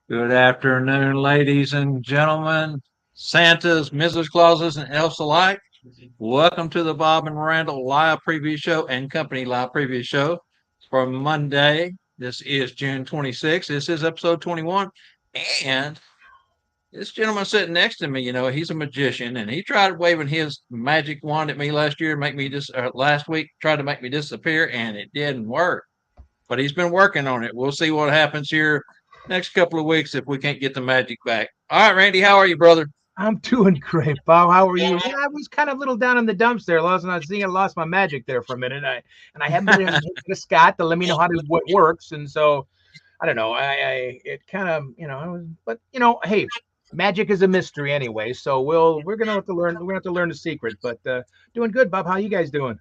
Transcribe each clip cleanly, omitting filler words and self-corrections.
Good afternoon, ladies and gentlemen, Santas, Mrs. Clauses, and elves alike. Welcome to the Bob and Randall live preview show and company live preview show for Monday. This is June 26th. This is episode 21. And this gentleman sitting next to me, he's a magician and he tried waving his magic wand at me last year, last week, tried to make me disappear, and it didn't work. But he's been working on it. We'll see what happens here next couple of weeks if we can't get the magic back. All right, Randy, how are you, brother? I'm doing great, Bob. How are you? Yeah, I was kind of a little down in the dumps there. I lost my magic there for a minute. I haven't been able to get to Scott to let me know what works. And so I don't know. It kind of but hey, magic is a mystery anyway. So we're gonna have to learn. We're gonna have to learn the secret. But doing good, Bob. How you guys doing?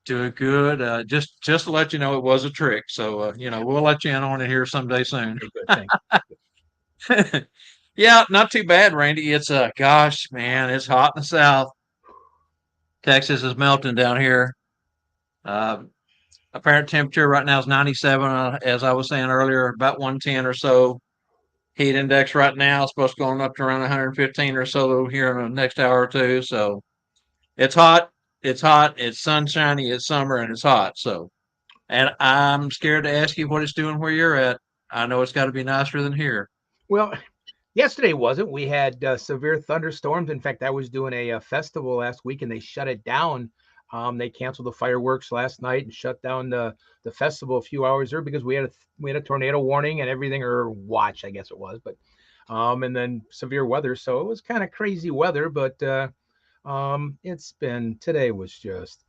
Doing good. Just to let you know, it was a trick. So we'll let you in on it here someday soon. Okay, good. Thanks. Yeah, not too bad, Randy. It's gosh, man, it's hot in the south. Texas is melting down here. Uh, Apparent temperature right now is 97. As I was saying earlier, about 110 or so. Heat index right now is supposed to go on up to around 115 or so here in the next hour or two. So it's hot. It's hot. It's sunshiny. It's summer and it's hot. So, and I'm scared to ask you what it's doing where you're at. I know it's got to be nicer than here. Well, yesterday wasn't. We had severe thunderstorms. In fact, I was doing a festival last week, and they shut it down. They canceled the fireworks last night and shut down the festival a few hours there because we had a tornado warning and everything, or watch, I guess it was, but and then severe weather. So it was kind of crazy weather, but today was just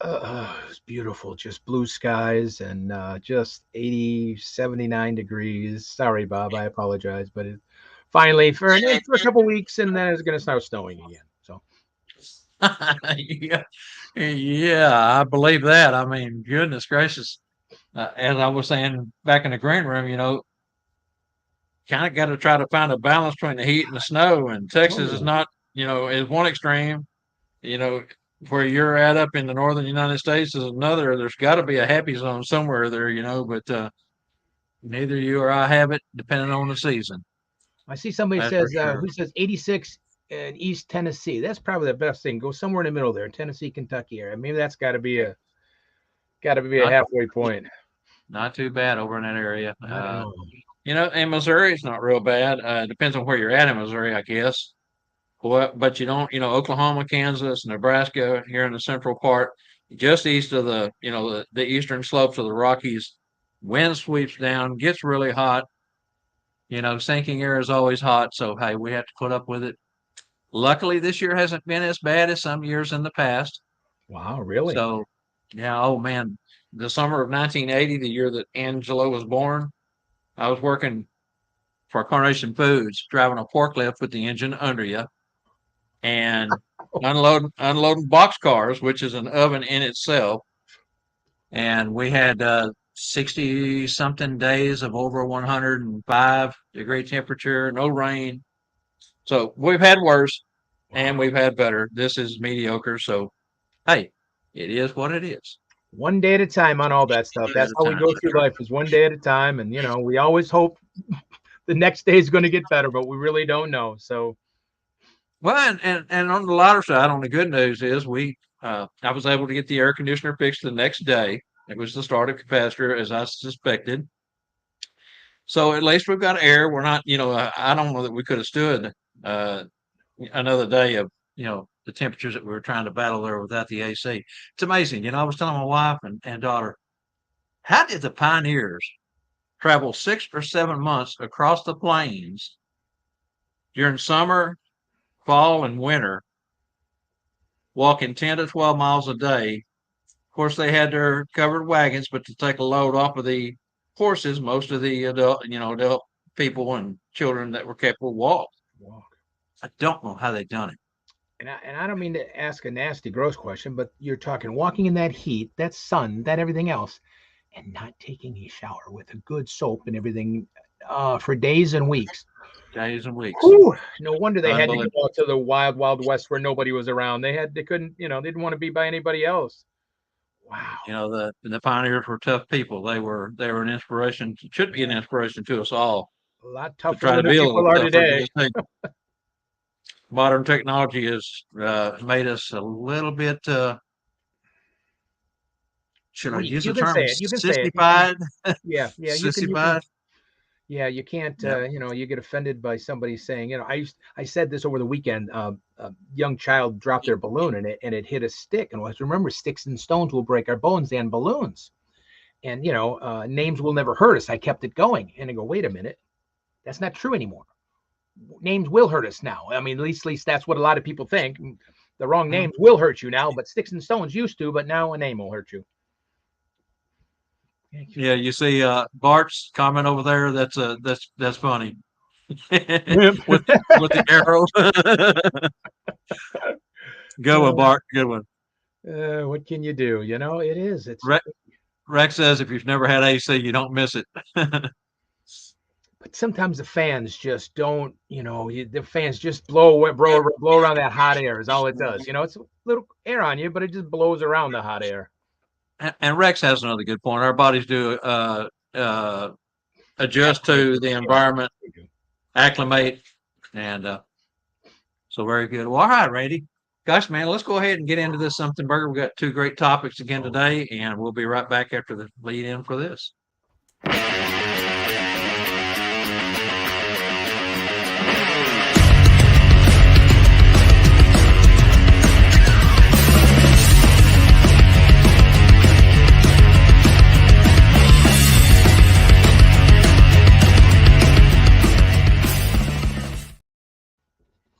it was beautiful, just blue skies and just 80, 79 degrees. Sorry, Bob, I apologize, but finally for a couple weeks, and then it's going to start snowing again. So Yeah, yeah, I believe that. I mean, goodness gracious. As I was saying back in the green room, kind of got to try to find a balance between the heat and the snow. And Texas is oh, not, is one extreme. You know, where you're at up in the northern United States is another. There's got to be a happy zone somewhere there, but neither you or I have it, depending on the season. I see somebody That's for says sure. who says 86 in East Tennessee. That's probably the best thing. Go somewhere in the middle there, Tennessee, Kentucky area. Maybe that's got to be a Not halfway point. not too bad over in that area. I don't know. And Missouri is not real bad. Depends on where you're at in Missouri, I guess. But you don't, Oklahoma, Kansas, Nebraska, here in the central part, just east of the eastern slopes of the Rockies, wind sweeps down, gets really hot. Sinking air is always hot. So, hey, we have to put up with it. Luckily, this year hasn't been as bad as some years in the past. Wow, really? So, yeah, oh man, the summer of 1980, the year that Angelo was born, I was working for Carnation Foods, driving a forklift with the engine under you and unloading box cars, which is an oven in itself. And we had 60 something days of over 105-degree temperature, no rain. So we've had worse and Wow. we've had better. This is mediocre. So, hey, it is what it is. One day at a time on all that stuff. At That's a how we time. go through life, is one day at a time. And we always hope the next day is going to get better, but we really don't know. So Well, and on the lighter side, on the good news is I was able to get the air conditioner fixed the next day. It was the starter capacitor, as I suspected. So at least we've got air. We're not, I don't know that we could have stood uh, another day of, the temperatures that we were trying to battle there without the AC. It's amazing. I was telling my wife and daughter, how did the pioneers travel 6 or 7 months across the plains during summer, fall, and winter, walking 10 to 12 miles a day? Of course, they had their covered wagons, but to take a load off of the horses, most of the adult people and children that were capable walked. walk. I don't know how they done it. And I don't mean to ask a nasty, gross question, but you're talking walking in that heat, that sun, that everything else, and not taking a shower with a good soap and everything for days and weeks. Days and weeks. Whew, no wonder they had to Unbelievable. go out to the wild, wild west where nobody was around. They couldn't, they didn't want to be by anybody else. Wow. The pioneers were tough people. They were an inspiration. Should be an inspiration to us all A lot to tougher try to than the be a little people are tougher. today. Because I think modern technology has made us a little bit. Should I Well, use the you can term say it. You can say it. sissified? Yeah, yeah. You can. Sissified. Yeah, you can't. Yeah. You get offended by somebody saying, I said this over the weekend. A young child dropped their balloon and it hit a stick. And let's remember, sticks and stones will break our bones and balloons. And names will never hurt us. I kept it going, and I go, wait a minute, that's not true anymore. Names will hurt us now. I mean, at least that's what a lot of people think. The wrong Mhm. names will hurt you now, but sticks and stones used to, but now a name will hurt you. Yeah, you see Bart's comment over there. That's funny. With the arrow. Good one, Bart. Good one. What can you do? It is. It's Rex, Rex says if you've never had AC, you don't miss it. But sometimes the fans just don't. The fans just blow around that hot air is all it does. It's a little air on you, but it just blows around the hot air. And Rex has another good point. Our bodies do adjust to the environment, acclimate, and so very good. Well, all right, Randy. Gosh, man, let's go ahead and get into this something burger. We've got two great topics again today, and we'll be right back after the lead in for this.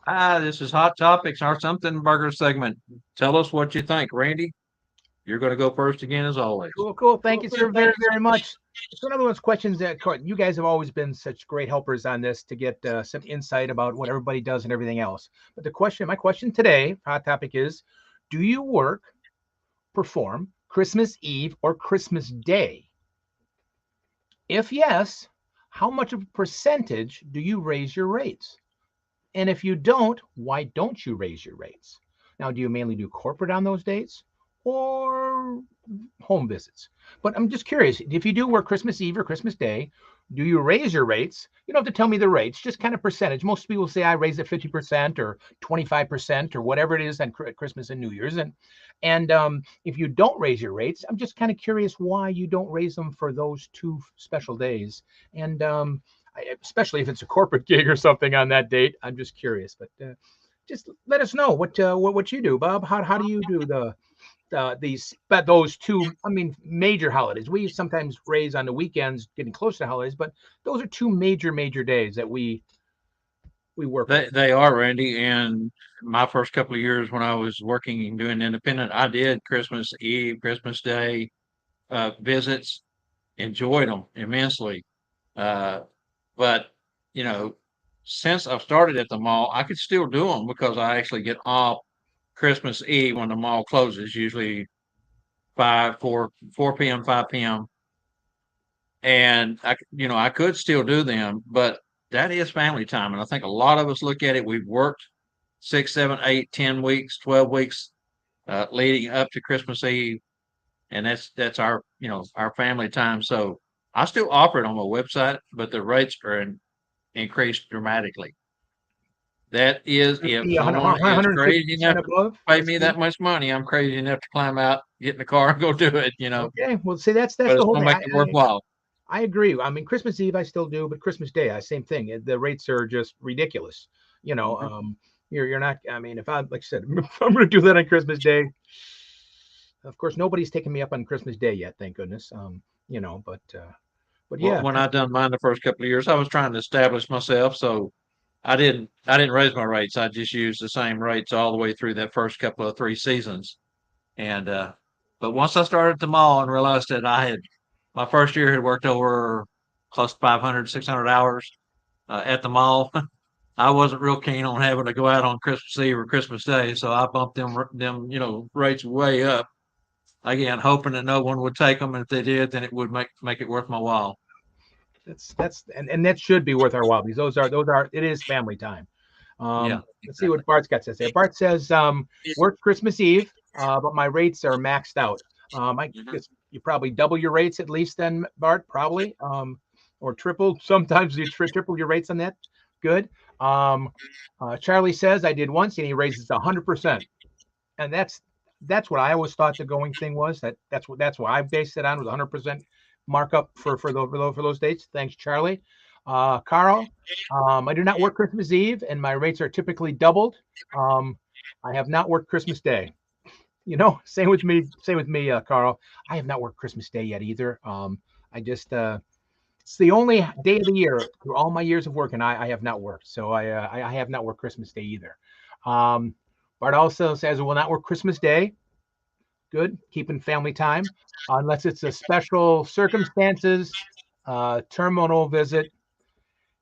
Hi, this is Hot Topics, our Something Burger segment. Tell us what you think. Randy, you're going to go first again, as always. Cool. Thank you, sir, very, very much. So another one's questions that you guys have always been such great helpers on this to get some insight about what everybody does and everything else. But my question today, hot topic is, do you perform Christmas Eve or Christmas Day? If yes, how much of a percentage do you raise your rates? And if you don't, why don't you raise your rates? Now, do you mainly do corporate on those dates or home visits? But I'm just curious, if you do work Christmas Eve or Christmas Day, do you raise your rates? You don't have to tell me the rates, just kind of percentage. Most people say I raise it 50% or 25% or whatever it is on Christmas and New Year's. And if you don't raise your rates, I'm just kind of curious why you don't raise them for those two special days. And especially if it's a corporate gig or something on that date. I'm just curious, but just let us know what you do, Bob. How do you do those two? I mean, major holidays. We sometimes raise on the weekends, getting close to holidays, but those are two major days that we work. They are, Randy. And my first couple of years when I was working and doing independent, I did Christmas Eve, Christmas Day visits. Enjoyed them immensely. But, you know, since I've started at the mall, I could still do them because I actually get off Christmas Eve when the mall closes, usually 4 p.m., 5 p.m. And I could still do them, but that is family time. And I think a lot of us look at it. We've worked 6, 7, 8, 10 weeks, 12 weeks leading up to Christmas Eve. And that's our family time. So I still offer it on my website, but the rates are increased dramatically. That is, if someone is crazy enough to pay me that much money, I'm crazy enough to climb out, get in the car, and go do it. Okay, well, see, that's But the it's whole gonna thing. make it worthwhile. I agree. I mean, Christmas Eve I still do, but Christmas Day, same thing. The rates are just ridiculous. You're not. I mean, if like I said, if I'm going to do that on Christmas Day. Of course, nobody's taken me up on Christmas Day yet, thank goodness. But yeah. When I done mine the first couple of years, I was trying to establish myself, so I didn't raise my rates. I just used the same rates all the way through that first couple of 3 seasons. And but once I started at the mall and realized that my first year had worked over close to 500, 600 hours at the mall. I wasn't real keen on having to go out on Christmas Eve or Christmas Day, so I bumped them rates way up. Again, hoping that no one would take them, and if they did, then it would make it worth my while. And that should be worth our while because it is family time. Yeah. Let's see what Bart's got to say. Bart says, work Christmas Eve, but my rates are maxed out. I Mhm. guess you probably double your rates at least then, Bart, probably, or triple. Sometimes you triple your rates on that. Good. Um, Charlie says I did once, and he raises 100%, and that's what I always thought the going thing was. That's what I based it on, was 100% markup for those dates. Thanks, Charlie. Carl, I do not work Christmas Eve, and my rates are typically doubled. Um, I have not worked Christmas Day. Same with me. Same with me, Carl. I have not worked Christmas Day yet either. I just it's the only day of the year through all my years of working I have not worked. So I have not worked Christmas Day either. Um, Bart also says we will not work Christmas Day. Good, keeping family time, unless it's a special circumstances, terminal visit.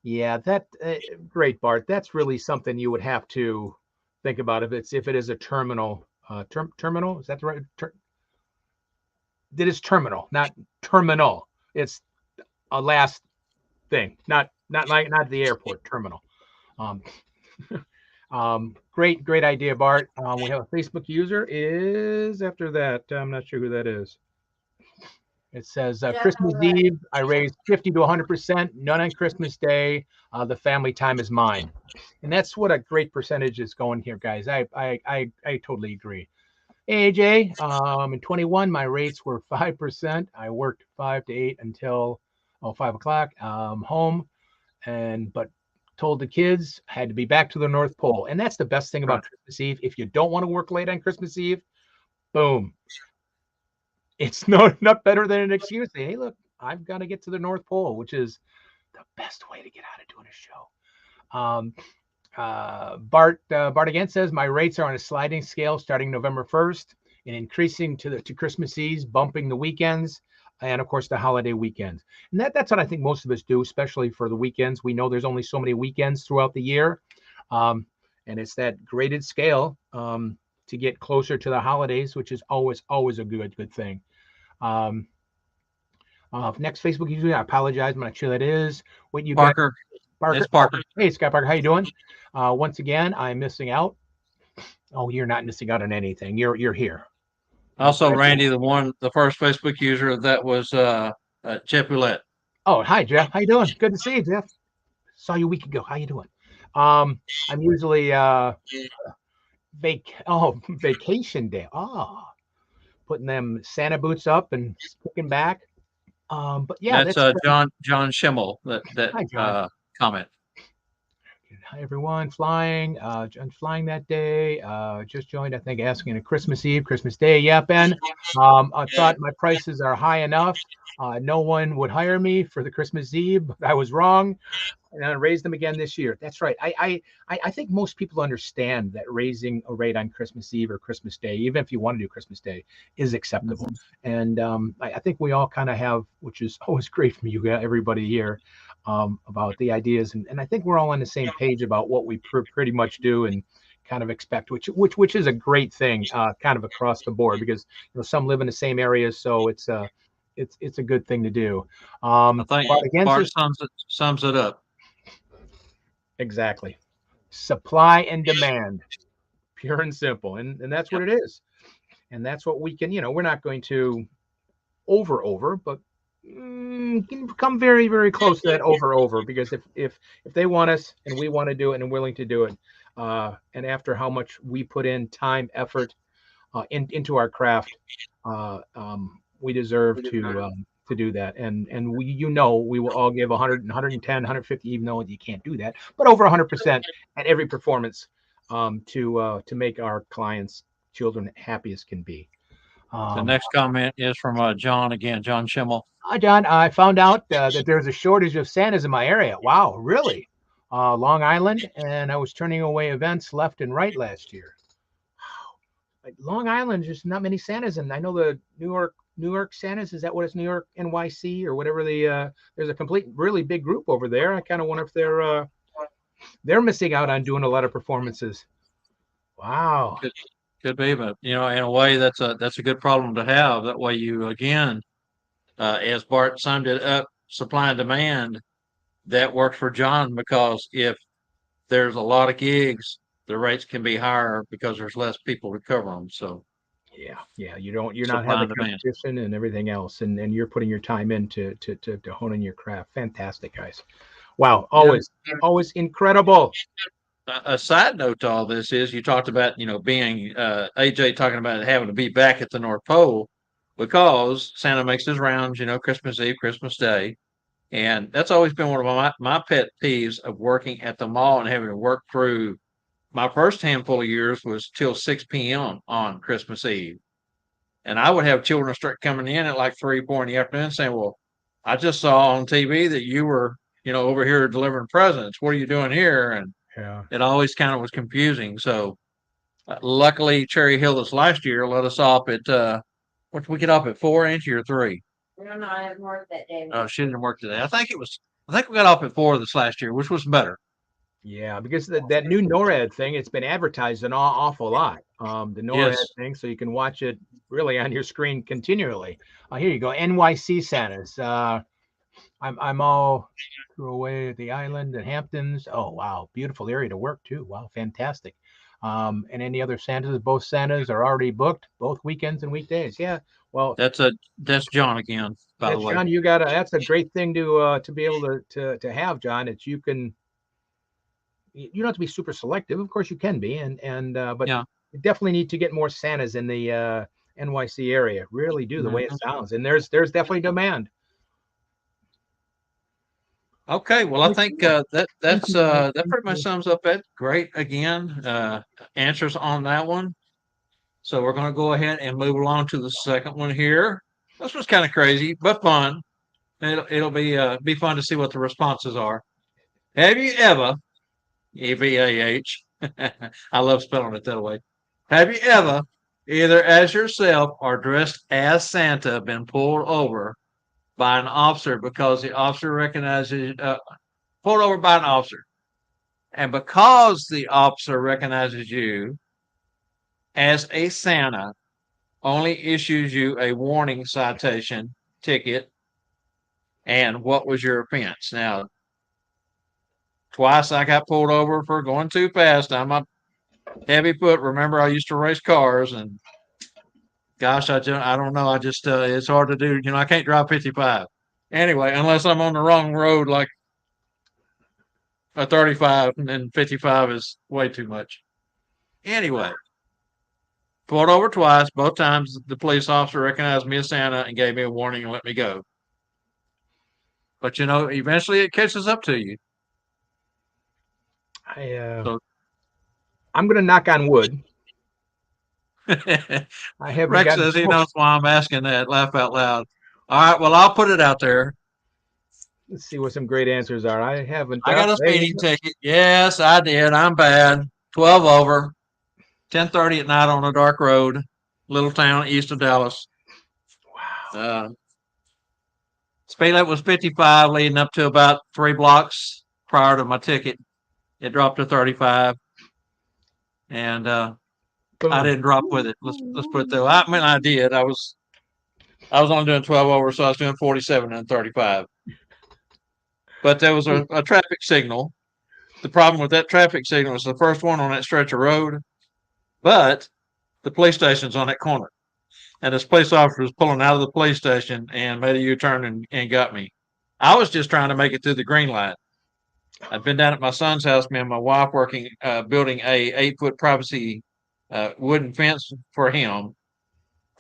Yeah, that great, Bart. That's really something you would have to think about if it is a terminal. Terminal, is that the right? It is terminal, not terminal. It's a last thing, not the airport terminal. Um, great idea, Bart. We have a Facebook user. Is after that, I'm not sure who that is. It says Christmas Eve, I raised 50 to 100%. None on Christmas Day. The family time is mine, and that's what a great percentage is going here, guys. I totally agree. AJ, in 21, my rates were 5%. I worked 5 to 8 until 5 o'clock home, but told the kids I had to be back to the North Pole. And that's the best thing Right. about Christmas Eve. If you don't want to work late on Christmas Eve, boom. It's not better than an excuse. Hey, look, I've got to get to the North Pole, which is the best way to get out of doing a show. Bart again says my rates are on a sliding scale starting November 1st and increasing to Christmas Eve, bumping the weekends, and of course the holiday weekends. And that's what I think most of us do, especially for the weekends. We know there's only so many weekends throughout the year, um, and it's that graded scale to get closer to the holidays, which is always a good thing. Um, Next Facebook user, I apologize, I'm not sure that is what you got. Parker. Parker. It's Oh, Parker. hey, Scott Parker, how you doing? Once again, I'm missing out. Oh, you're not missing out on anything. You're here. That's Also, what I do. Randy, the first Facebook user that was Jeff Roulette. Oh, hi, Jeff. How you doing? Good to see you, Jeff. Saw you a week ago. How you doing? I'm usually vacation day. Oh, putting them Santa boots up and kicking back. But yeah, That's that's John Schimmel that hi, John. comment. Hi, everyone. John's flying that day. Just joined, I think, asking a Christmas Eve, Christmas Day. Yeah, Ben. I thought my prices are high enough. No one would hire me for the Christmas Eve, but I was wrong. And I raised them again this year. That's right. I think most people understand that raising a rate on Christmas Eve or Christmas Day, even if you want to do Christmas Day, is acceptable. Mhm. And I think we all kind of have, which is always great from you, everybody here, about the ideas. And I think we're all on the same page about what we pretty much do and kind of expect, which is a great thing, kind of across the board, because some live in the same areas, so it's a good thing to do. I think But again, Bart sums it up. exactly. Supply and demand, pure and simple. And that's what Yep. it is. And that's what we can, we're not going to over, but can come very, very close to that over, because if they want us and we want to do it and willing to do it, and after how much we put in time, effort into our craft, we deserve to do that. And we will all give 100, 110, 150, even though you can't do that, but over 100% at every performance, to make our clients' children happy as can be. The Um, next comment is from John again, John Schimmel. Hi, John. I found out that there's a shortage of Santas in my area. Wow, really? Long Island, and I was turning away events left and right last year. Like Long Island, there's not many Santas, and I know the New York Santas. Is that what it's New York NYC or whatever? There's a complete really big group over there. I kind of wonder if they're missing out on doing a lot of performances. Wow. Could could be, but in a way, that's a good problem to have. That way, you again, as Bart summed it up, supply and demand. That works for John because if there's a lot of gigs, the rates can be higher because there's less people to cover them. So Yeah. You're not supply having and demand. competition and everything else, and you're putting your time in to honing your craft. Fantastic, guys. Wow, You know, always incredible. a side note to all this is you talked about, being AJ talking about having to be back at the North Pole because Santa makes his rounds, Christmas Eve, Christmas Day. And that's always been one of my pet peeves of working at the mall and having to work through my first handful of years was till 6 p.m. on Christmas Eve. And I would have children start coming in at like 3, 4 in the afternoon saying, well, I just saw on TV that you were, over here delivering presents. What are you doing here? And Yeah. it always kind of was confusing. So luckily, Cherry Hill this last year let us off at, what did we get off at 4 inch or 3? I don't know. I haven't worked that day. Oh, she didn't work today. I think we got off at 4 this last year, which was better. Yeah, because that new NORAD thing, it's been advertised an awful lot. The NORAD Yes. thing, so you can watch it really on your screen continually. Here you go, NYC Santas. I'm all through away at the island and Hamptons. Oh wow, beautiful area to work too. Wow, fantastic. And any other Santas? Both Santas are already booked, both weekends and weekdays. Yeah. Well, That's John again, by yeah, the way. John, that's a great thing to be able to have, John. It's you don't have to be super selective. Of course, you can be, but Yeah. you definitely need to get more Santas in the NYC area. Really do the way it Mhm. sounds, and there's definitely demand. Okay, well, I think that pretty much Yeah. sums up it. Great again, answers on that one. So we're going to go ahead and move along to the second one here. This was kind of crazy, but fun. It'll be fun to see what the responses are. Have you ever, EVAH, I love spelling it that way. Have you ever, either as yourself or dressed as Santa, been pulled over by an officer because the officer recognizes pulled over by an officer, and because the officer recognizes you as a Santa, only issues you a warning citation ticket? And what was your offense? Now, twice I got pulled over for going too fast. I'm a heavy foot. Remember, I used to race cars, and gosh, I don't know. I just it's hard to do. I can't drive 55 anyway, unless I'm on the wrong road, like a 35, and then 55 is way too much. Anyway, pulled over twice. Both times, the police officer recognized me as Santa and gave me a warning and let me go. But eventually it catches up to you. So I'm going to knock on wood. I haven't Rex gotten. says he knows why I'm asking that. Laugh out loud. All right, well, I'll put it out there. Let's see what some great answers are. I haven't. I got a There you speeding go. ticket. Yes, I did. I'm bad. 12 over. 10:30 at night on a dark road, little town east of Dallas. Wow. Speed limit was 55, leading up to about 3 blocks prior to my ticket. It dropped to 35, and I didn't drop with it. Let's put it that way. I mean, I did. I was only doing 12 over, so I was doing 47 and 35. But there was a traffic signal. The problem with that traffic signal was the first one on that stretch of road, but the police station's on that corner. And this police officer was pulling out of the police station and made a U-turn and got me. I was just trying to make it through the green light. I'd been down at my son's house, me and my wife working, building a 8-foot privacy wooden fence for him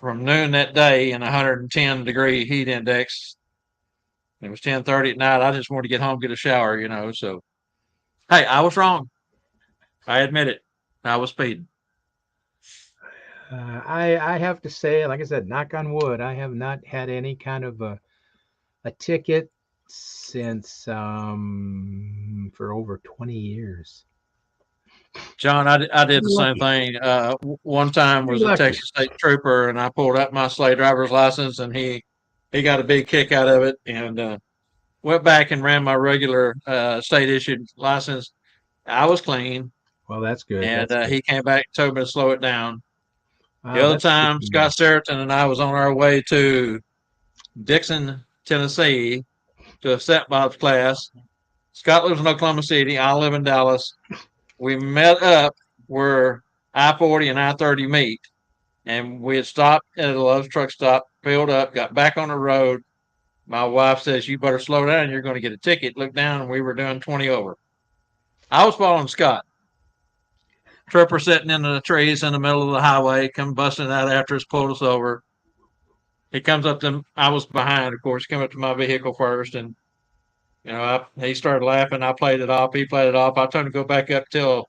from noon that day in 110-degree heat index. It was 10:30 at night. I just wanted to get home, get a shower, So, hey, I was wrong. I admit it. I was speeding. I have to say, like I said, knock on wood, I have not had any kind of a ticket since for over 20 years. John, I did the same thing. One time Pretty was a lucky. Texas State Trooper, and I pulled out my sleigh driver's license, and he got a big kick out of it, and went back and ran my regular state issued license. I was clean, Well, that's good. and That's good. he came back and told me to slow it down. The Wow, other that's good time, to know. Scott Seriton and I was on our way to Dixon, Tennessee, to a Set Bob's class. Scott lives in Oklahoma City. I live in Dallas. We met up where I-40 and I-30 meet, And we had stopped at a Love's truck stop, filled up, got back on the road. My wife says, "You better slow down. You're going to get a ticket." Looked down, and we were doing 20 over. I was following Scott. Tripper sitting in the trees in the middle of the highway, come busting out after us, pulled us over. He comes up to, I was behind, of course, come up to my vehicle first, and he started laughing. I played it off. He played it off. I told him to go back up, tell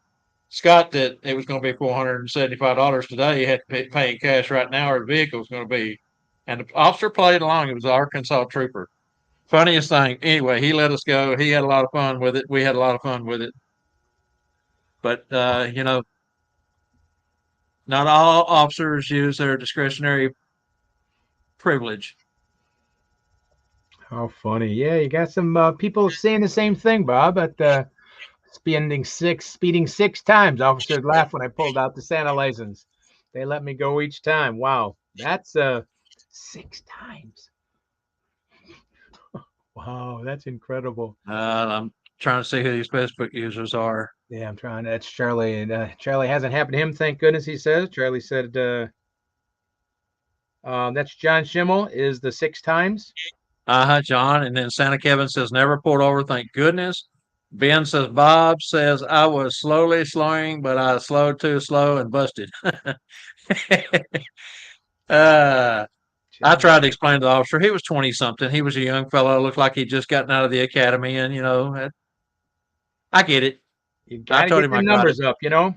Scott that it was going to be $475 today. He had to pay in cash right now, or the vehicle was going to be. And the officer played along. It was the Arkansas trooper. Funniest thing. Anyway, he let us go. He had a lot of fun with it. We had a lot of fun with it. But, not all officers use their discretionary privilege. How funny. Yeah, you got some people saying the same thing, Bob, at speeding 6 times. Officers laughed when I pulled out the Santa license. They let me go each time. Wow. That's 6 times. Wow, that's incredible. I'm trying to see who these Facebook users are. Yeah, I'm trying. That's Charlie. And Charlie hasn't happened to him, thank goodness, he says. Charlie said that's John Schimmel is the 6 times. John. And then Santa Kevin says, never pulled over, thank goodness. Ben says, Bob says, I was slowly slowing, but I slowed too slow and busted. I tried to explain to the officer. He was 20-something. He was a young fellow. Looked like he'd just gotten out of the academy. And, I get it. You got to get the numbers up, It's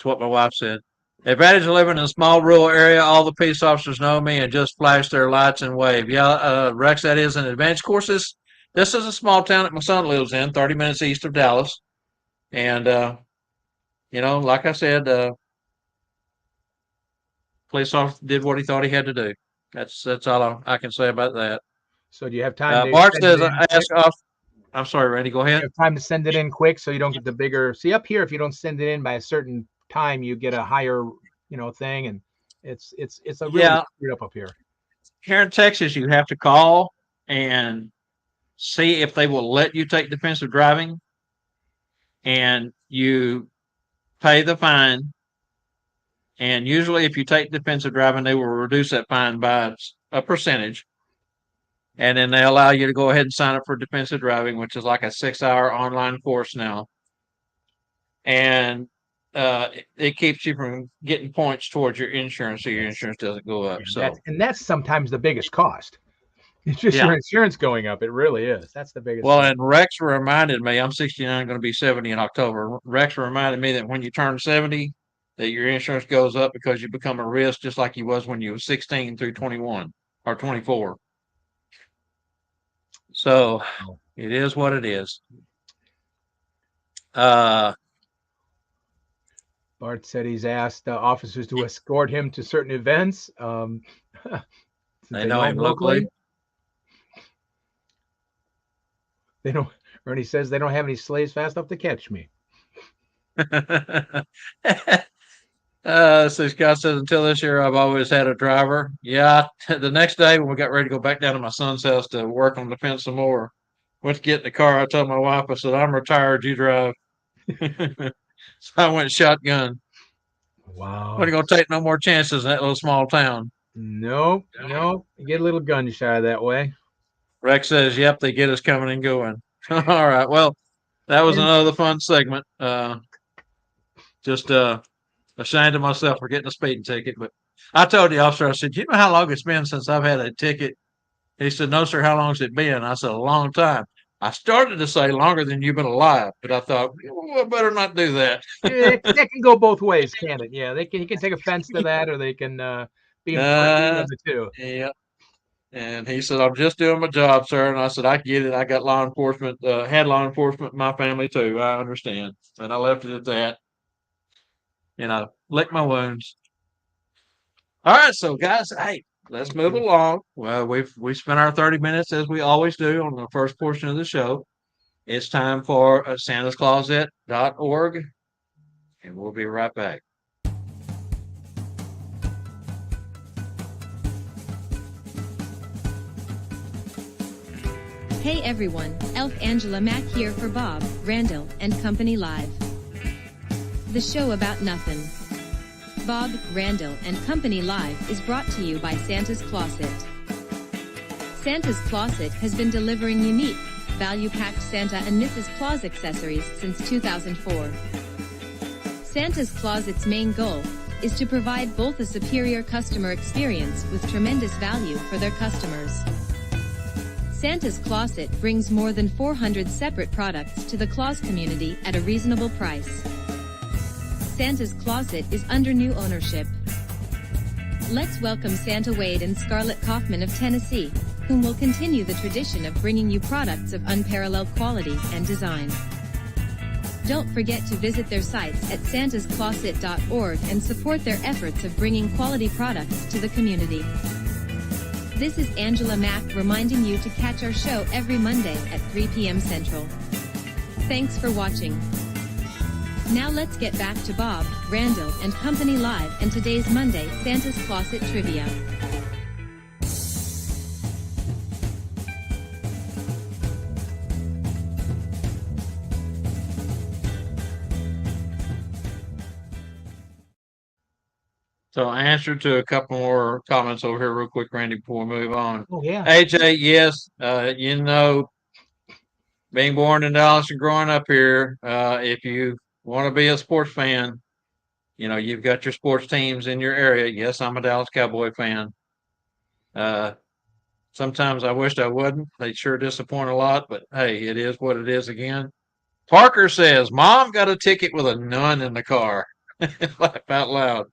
what my wife said. The advantage of living in a small rural area, all the police officers know me and just flash their lights and wave. Yeah, Rex, that is an advantage. Of course, this is a small town that my son lives in, 30 minutes east of Dallas. And, like I said, police officer did what he thought he had to do. That's all I can say about that. So do you have time? Bart says, I'm sorry, Randy, go ahead. You have time to send it in quick so you don't get the bigger. See, up here, if you don't send it in by a certain time, you get a higher, thing, and it's a really screwed up here. Here in Texas, you have to call and see if they will let you take defensive driving, and you pay the fine. And usually, if you take defensive driving, they will reduce that fine by a percentage. And then they allow you to go ahead and sign up for defensive driving, which is like a 6-hour online course now. And it keeps you from getting points towards your insurance, so your insurance doesn't go up. That's sometimes the biggest cost. It's just your insurance going up. It really is. That's the biggest. Well, and Rex reminded me, I'm 69, going to be 70 in October. Rex reminded me that when you turn 70, that your insurance goes up because you become a risk, just like you was when you were 16 through 21 or 24. So it is what it is. Bart said he's asked officers to escort him to certain events. They know him locally. They don't. Ernie says they don't have any slaves fast enough to catch me. So Scott says, until this year, I've always had a driver. Yeah, the next day when we got ready to go back down to my son's house to work on the fence some more, went to get in the car. I told my wife, I said, I'm retired. You drive. So I went shotgun. Wow. Wasn't going to take no more chances in that little small town. Nope. You get a little gun shy that way. Rex says, yep, they get us coming and going. All right. Well, that was another fun segment. Just ashamed of myself for getting a speeding ticket. But I told the officer, I said, you know how long it's been since I've had a ticket? He said, no, sir. How long's it been? I said, a long time. I started to say longer than you've been alive, but I thought, well, I better not do that. It can go both ways, can it? Yeah, he can take offense to that, or they can be in of the two. Yeah. And he said, I'm just doing my job, sir. And I said, I get it. I got law enforcement, had law enforcement in my family too. I understand. And I left it at that. Lick my wounds. All right. So guys, hey, let's move along. Well, we spent our 30 minutes as we always do on the first portion of the show. It's time for santascloset.org, and we'll be right back. Hey everyone, Elf Angela Mack here for Bob, Randyl, and Company Live. The show about nothing. Bob, Randyl, and Company Live is brought to you by Santa's Closet. Santa's Closet has been delivering unique, value-packed Santa and Mrs. Claus accessories since 2004. Santa's Closet's main goal is to provide both a superior customer experience with tremendous value for their customers. Santa's Closet brings more than 400 separate products to the Claus community at a reasonable price. Santa's Closet is under new ownership. Let's welcome Santa Wade and Scarlett Kaufman of Tennessee, whom will continue the tradition of bringing you products of unparalleled quality and design. Don't forget to visit their sites at santascloset.org and support their efforts of bringing quality products to the community. This is Angela Mack reminding you to catch our show every Monday at 3 p.m. Central. Thanks for watching. Now let's get back to Bob, Randyl, and Company Live and today's Monday Santa's Closet Trivia. So answer to a couple more comments over here real quick, Randy, before we move on. Oh, yeah. AJ, yes, being born in Dallas and growing up here, if you want to be a sports fan, you've got your sports teams in your area. Yes, I'm a Dallas Cowboy fan. Sometimes I wished I wasn't. They sure disappoint a lot, but hey, it is what it is again. Parker says, Mom got a ticket with a nun in the car. Laugh out loud.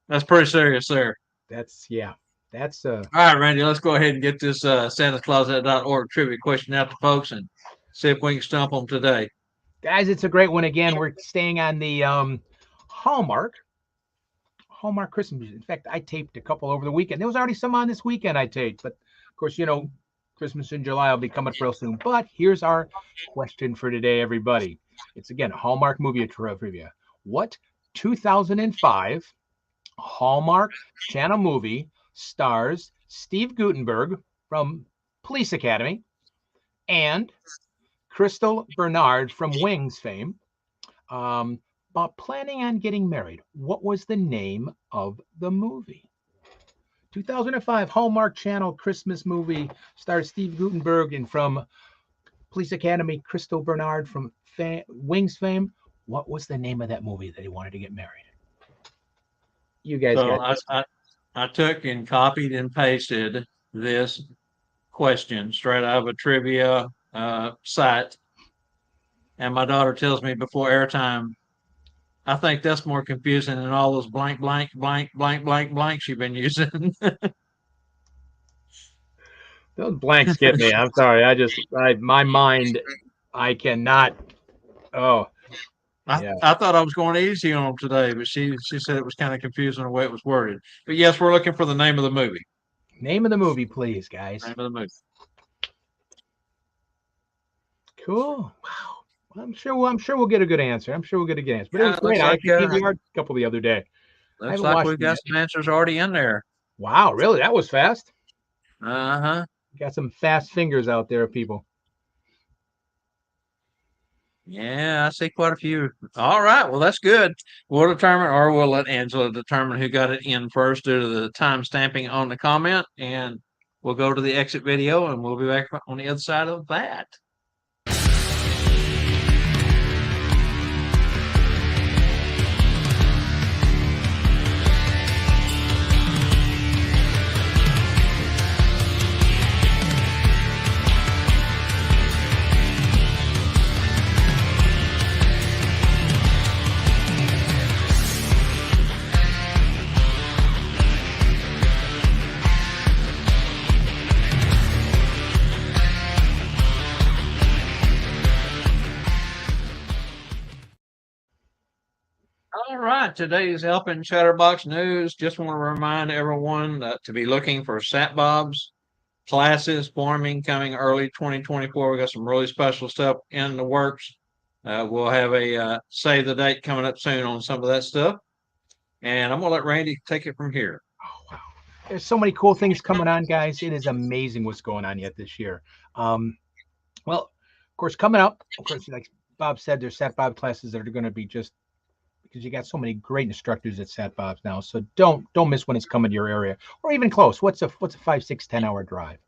That's pretty serious there. That's all right, Randy, let's go ahead and get this santascloset.org trivia question out to folks and see if we can stump them today. guys, it's a great one again. We're staying on the Hallmark Christmas. In fact, I taped a couple over the weekend. There was already some on this weekend I taped, but of course, Christmas in July will be coming up real soon. But here's our question for today, everybody. It's again Hallmark movie trivia. What 2005 Hallmark Channel movie stars Steve Guttenberg from Police Academy and Crystal Bernard from Wings fame, but planning on getting married? What was the name of the movie? 2005 Hallmark Channel Christmas movie stars Steve Guttenberg and from Police Academy, Crystal Bernard from Wings fame. What was the name of that movie that he wanted to get married? You guys got this. I took and copied and pasted this question straight out of a trivia site. And my daughter tells me before airtime, I think that's more confusing than all those blank, blank, blank, blank, blank, blanks you've been using. Those blanks get me. I'm sorry. My mind, I cannot. Oh, yeah. I thought I was going easy on them today, but she said it was kind of confusing the way it was worded. But yes, we're looking for the name of the movie. Name of the movie, please, guys. Name of the movie. Cool. Wow. I'm sure we'll get a good answer. But it was great. I actually DVR'd a couple the other day. Looks like we've got some answers already in there. Wow, really? That was fast. Uh-huh. Got some fast fingers out there, people. Yeah, I see quite a few. All right, well, that's good. We'll let Angela determine who got it in first due to the time stamping on the comment, and we'll go to the exit video, and we'll be back on the other side of that. All right, today's Helping Chatterbox News. Just want to remind everyone to be looking for SatBob's classes forming coming early 2024. We got some really special stuff in the works. We'll have a save the date coming up soon on some of that stuff. And I'm going to let Randy take it from here. Oh, wow. There's so many cool things coming on, guys. It is amazing what's going on yet this year. Well, of course, coming up, of course, like Bob said, there's SatBob classes that are going to be just because you got so many great instructors at Sat Bob's now. So don't miss when it's coming to your area or even close. What's a 5, 6, 10 hour drive?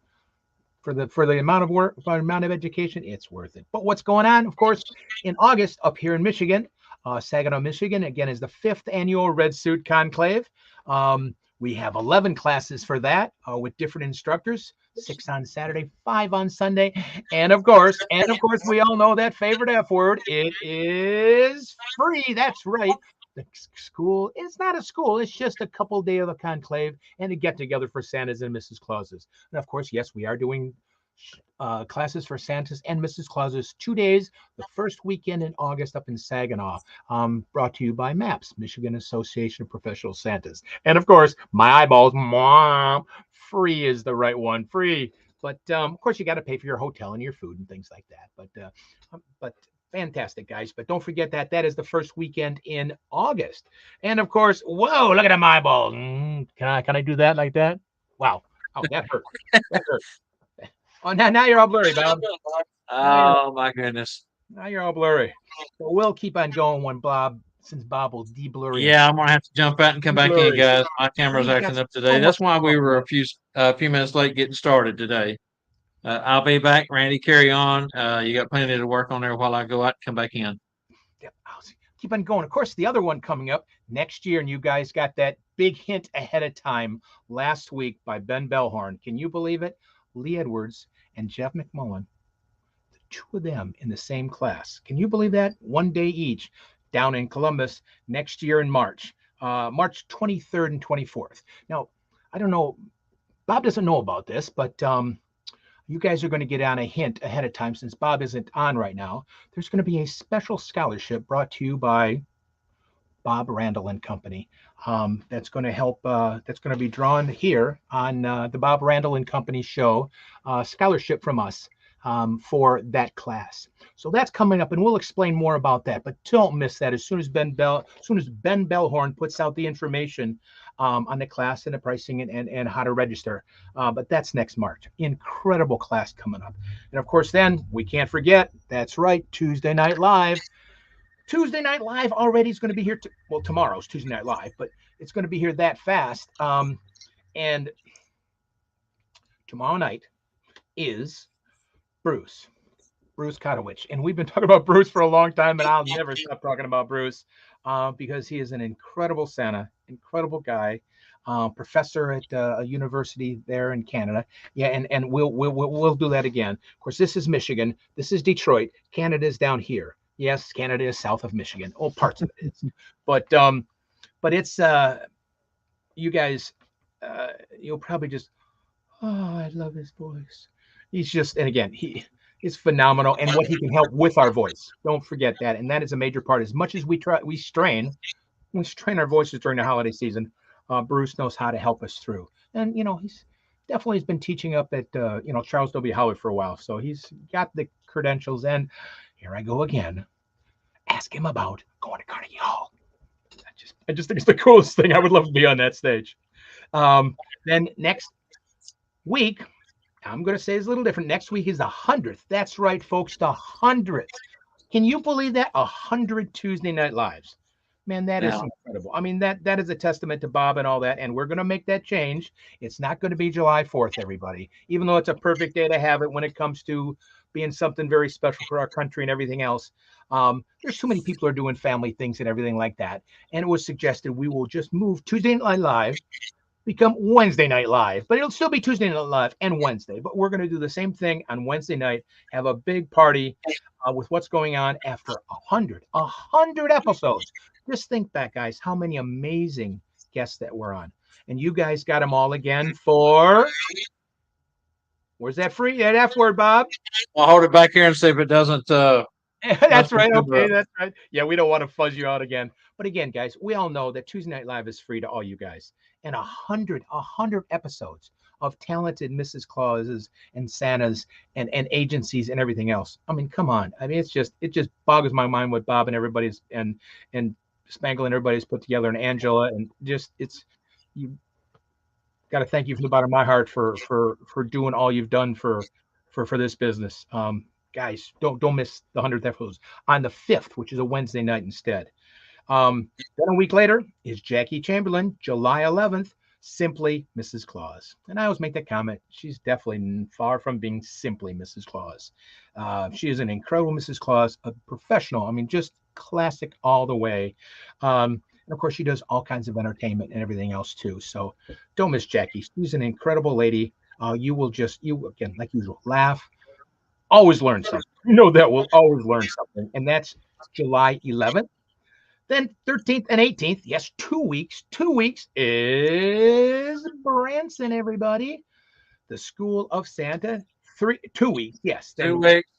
For the amount of work, for the amount of education, it's worth it. But what's going on, of course, in August up here in Michigan, Saginaw, Michigan, again, is the 5th annual Red Suit Conclave. We have 11 classes for that with different instructors, 6 on Saturday, 5 on Sunday. And of course, we all know that favorite F word. It is free. That's right. The school is not a school. It's just a couple day of a conclave and a get together for Santas and Mrs. Clauses. And of course, yes, we are doing classes for Santas and Mrs. Clauses 2 days, the first weekend in August up in Saginaw, brought to you by MAPS, Michigan Association of Professional Santas. And of course, my eyeballs, free is the right one, free. But of course, you got to pay for your hotel and your food and things like that. But fantastic, guys. But don't forget that is the first weekend in August. And of course, whoa, look at my eyeballs. Can I do that like that? Wow. Oh, that hurt. That hurt. Oh, now you're all blurry, Bob. Oh my goodness. Now you're all blurry. So we'll keep on going since Bob will de-blurry. Yeah, I'm gonna have to jump out and come back in, guys. My camera's acting up today. That's why we were a few minutes late getting started today. I'll be back, Randy. Carry on. You got plenty to work on there while I go out and come back in. Yep, I'll keep on going. Of course, the other one coming up next year, and you guys got that big hint ahead of time last week by Ben Bellhorn. Can you believe it? Lee Edwards and Jeff McMullen, the two of them in the same class. Can you believe that? 1 day each down in Columbus next year in March, March 23rd and 24th. Now, I don't know, Bob doesn't know about this, but you guys are going to get on a hint ahead of time since Bob isn't on right now. There's going to be a special scholarship brought to you by Bob Randyl and Company. That's going to help. That's going to be drawn here on the Bob Randyl and Company show. Scholarship from us for that class. So that's coming up, and we'll explain more about that. But don't miss that. As soon as Ben Bellhorn puts out the information on the class and the pricing and how to register. But that's next March. Incredible class coming up, and of course, then we can't forget. That's right, Tuesday Night Live. Tuesday Night Live already is going to be here. Tomorrow's Tuesday Night Live, but it's going to be here that fast. And tomorrow night is Bruce Kotowich. And we've been talking about Bruce for a long time, and I'll never stop talking about Bruce because he is an incredible Santa, incredible guy, professor at a university there in Canada. Yeah, and we'll do that again. Of course, this is Michigan. This is Detroit. Canada's down here. Yes, Canada is south of Michigan. Oh, parts of it is. But it's you guys, you'll probably just, oh, I love his voice. He's just, and again, he is phenomenal, and what he can help with our voice. Don't forget that, and that is a major part. As much as we strain our voices during the holiday season. Bruce knows how to help us through, and he's definitely been teaching up at Charles W. Howard for a while, so he's got the credentials. And here I go again. Ask him about going to Carnegie Hall. I just think it's the coolest thing. I would love to be on that stage. Then next week, I'm going to say it's a little different. Next week is the 100th. That's right, folks, the 100th. Can you believe that? 100 Tuesday Night Lives. Man, that is incredible. I mean, that is a testament to Bob and all that, and we're going to make that change. It's not going to be July 4th, everybody, even though it's a perfect day to have it when it comes to being something very special for our country and everything else. There's too many people are doing family things and everything like that, and it was suggested we will just move Tuesday Night Live, become Wednesday Night Live, but it'll still be Tuesday Night Live and Wednesday, but we're going to do the same thing on Wednesday night, have a big party with what's going on after 100 episodes. Just think back, guys, how many amazing guests that we're on. And you guys got them all again for, where's that free? That F word, Bob? I'll hold it back here and see if it doesn't. That's right. Okay, that's right. Yeah, we don't want to fuzz you out again. But again, guys, we all know that Tuesday Night Live is free to all you guys. And 100 episodes of talented Mrs. Clauses and Santas and agencies and everything else. I mean, come on. I mean, it just boggles my mind what Bob and everybody's and Spangle and everybody's put together, and Angela, and just you got to thank you from the bottom of my heart for doing all you've done for this business. Guys, don't miss the 100th episodes on the 5th, which is a Wednesday night instead. Then a week later is Jackie Chamberlain, July 11th, simply Mrs. Claus. And I always make that comment. She's definitely far from being simply Mrs. Claus. She is an incredible Mrs. Claus, a professional. I mean, just classic all the way. And of course, she does all kinds of entertainment and everything else too. So don't miss Jackie. She's an incredible lady. You will again, like usual, laugh, always learn something. You know that we'll always learn something. And that's July 11th. Then 13th and 18th, yes, 2 weeks. 2 weeks is Branson, everybody. The School of Santa. 2 weeks, yes. 2 weeks,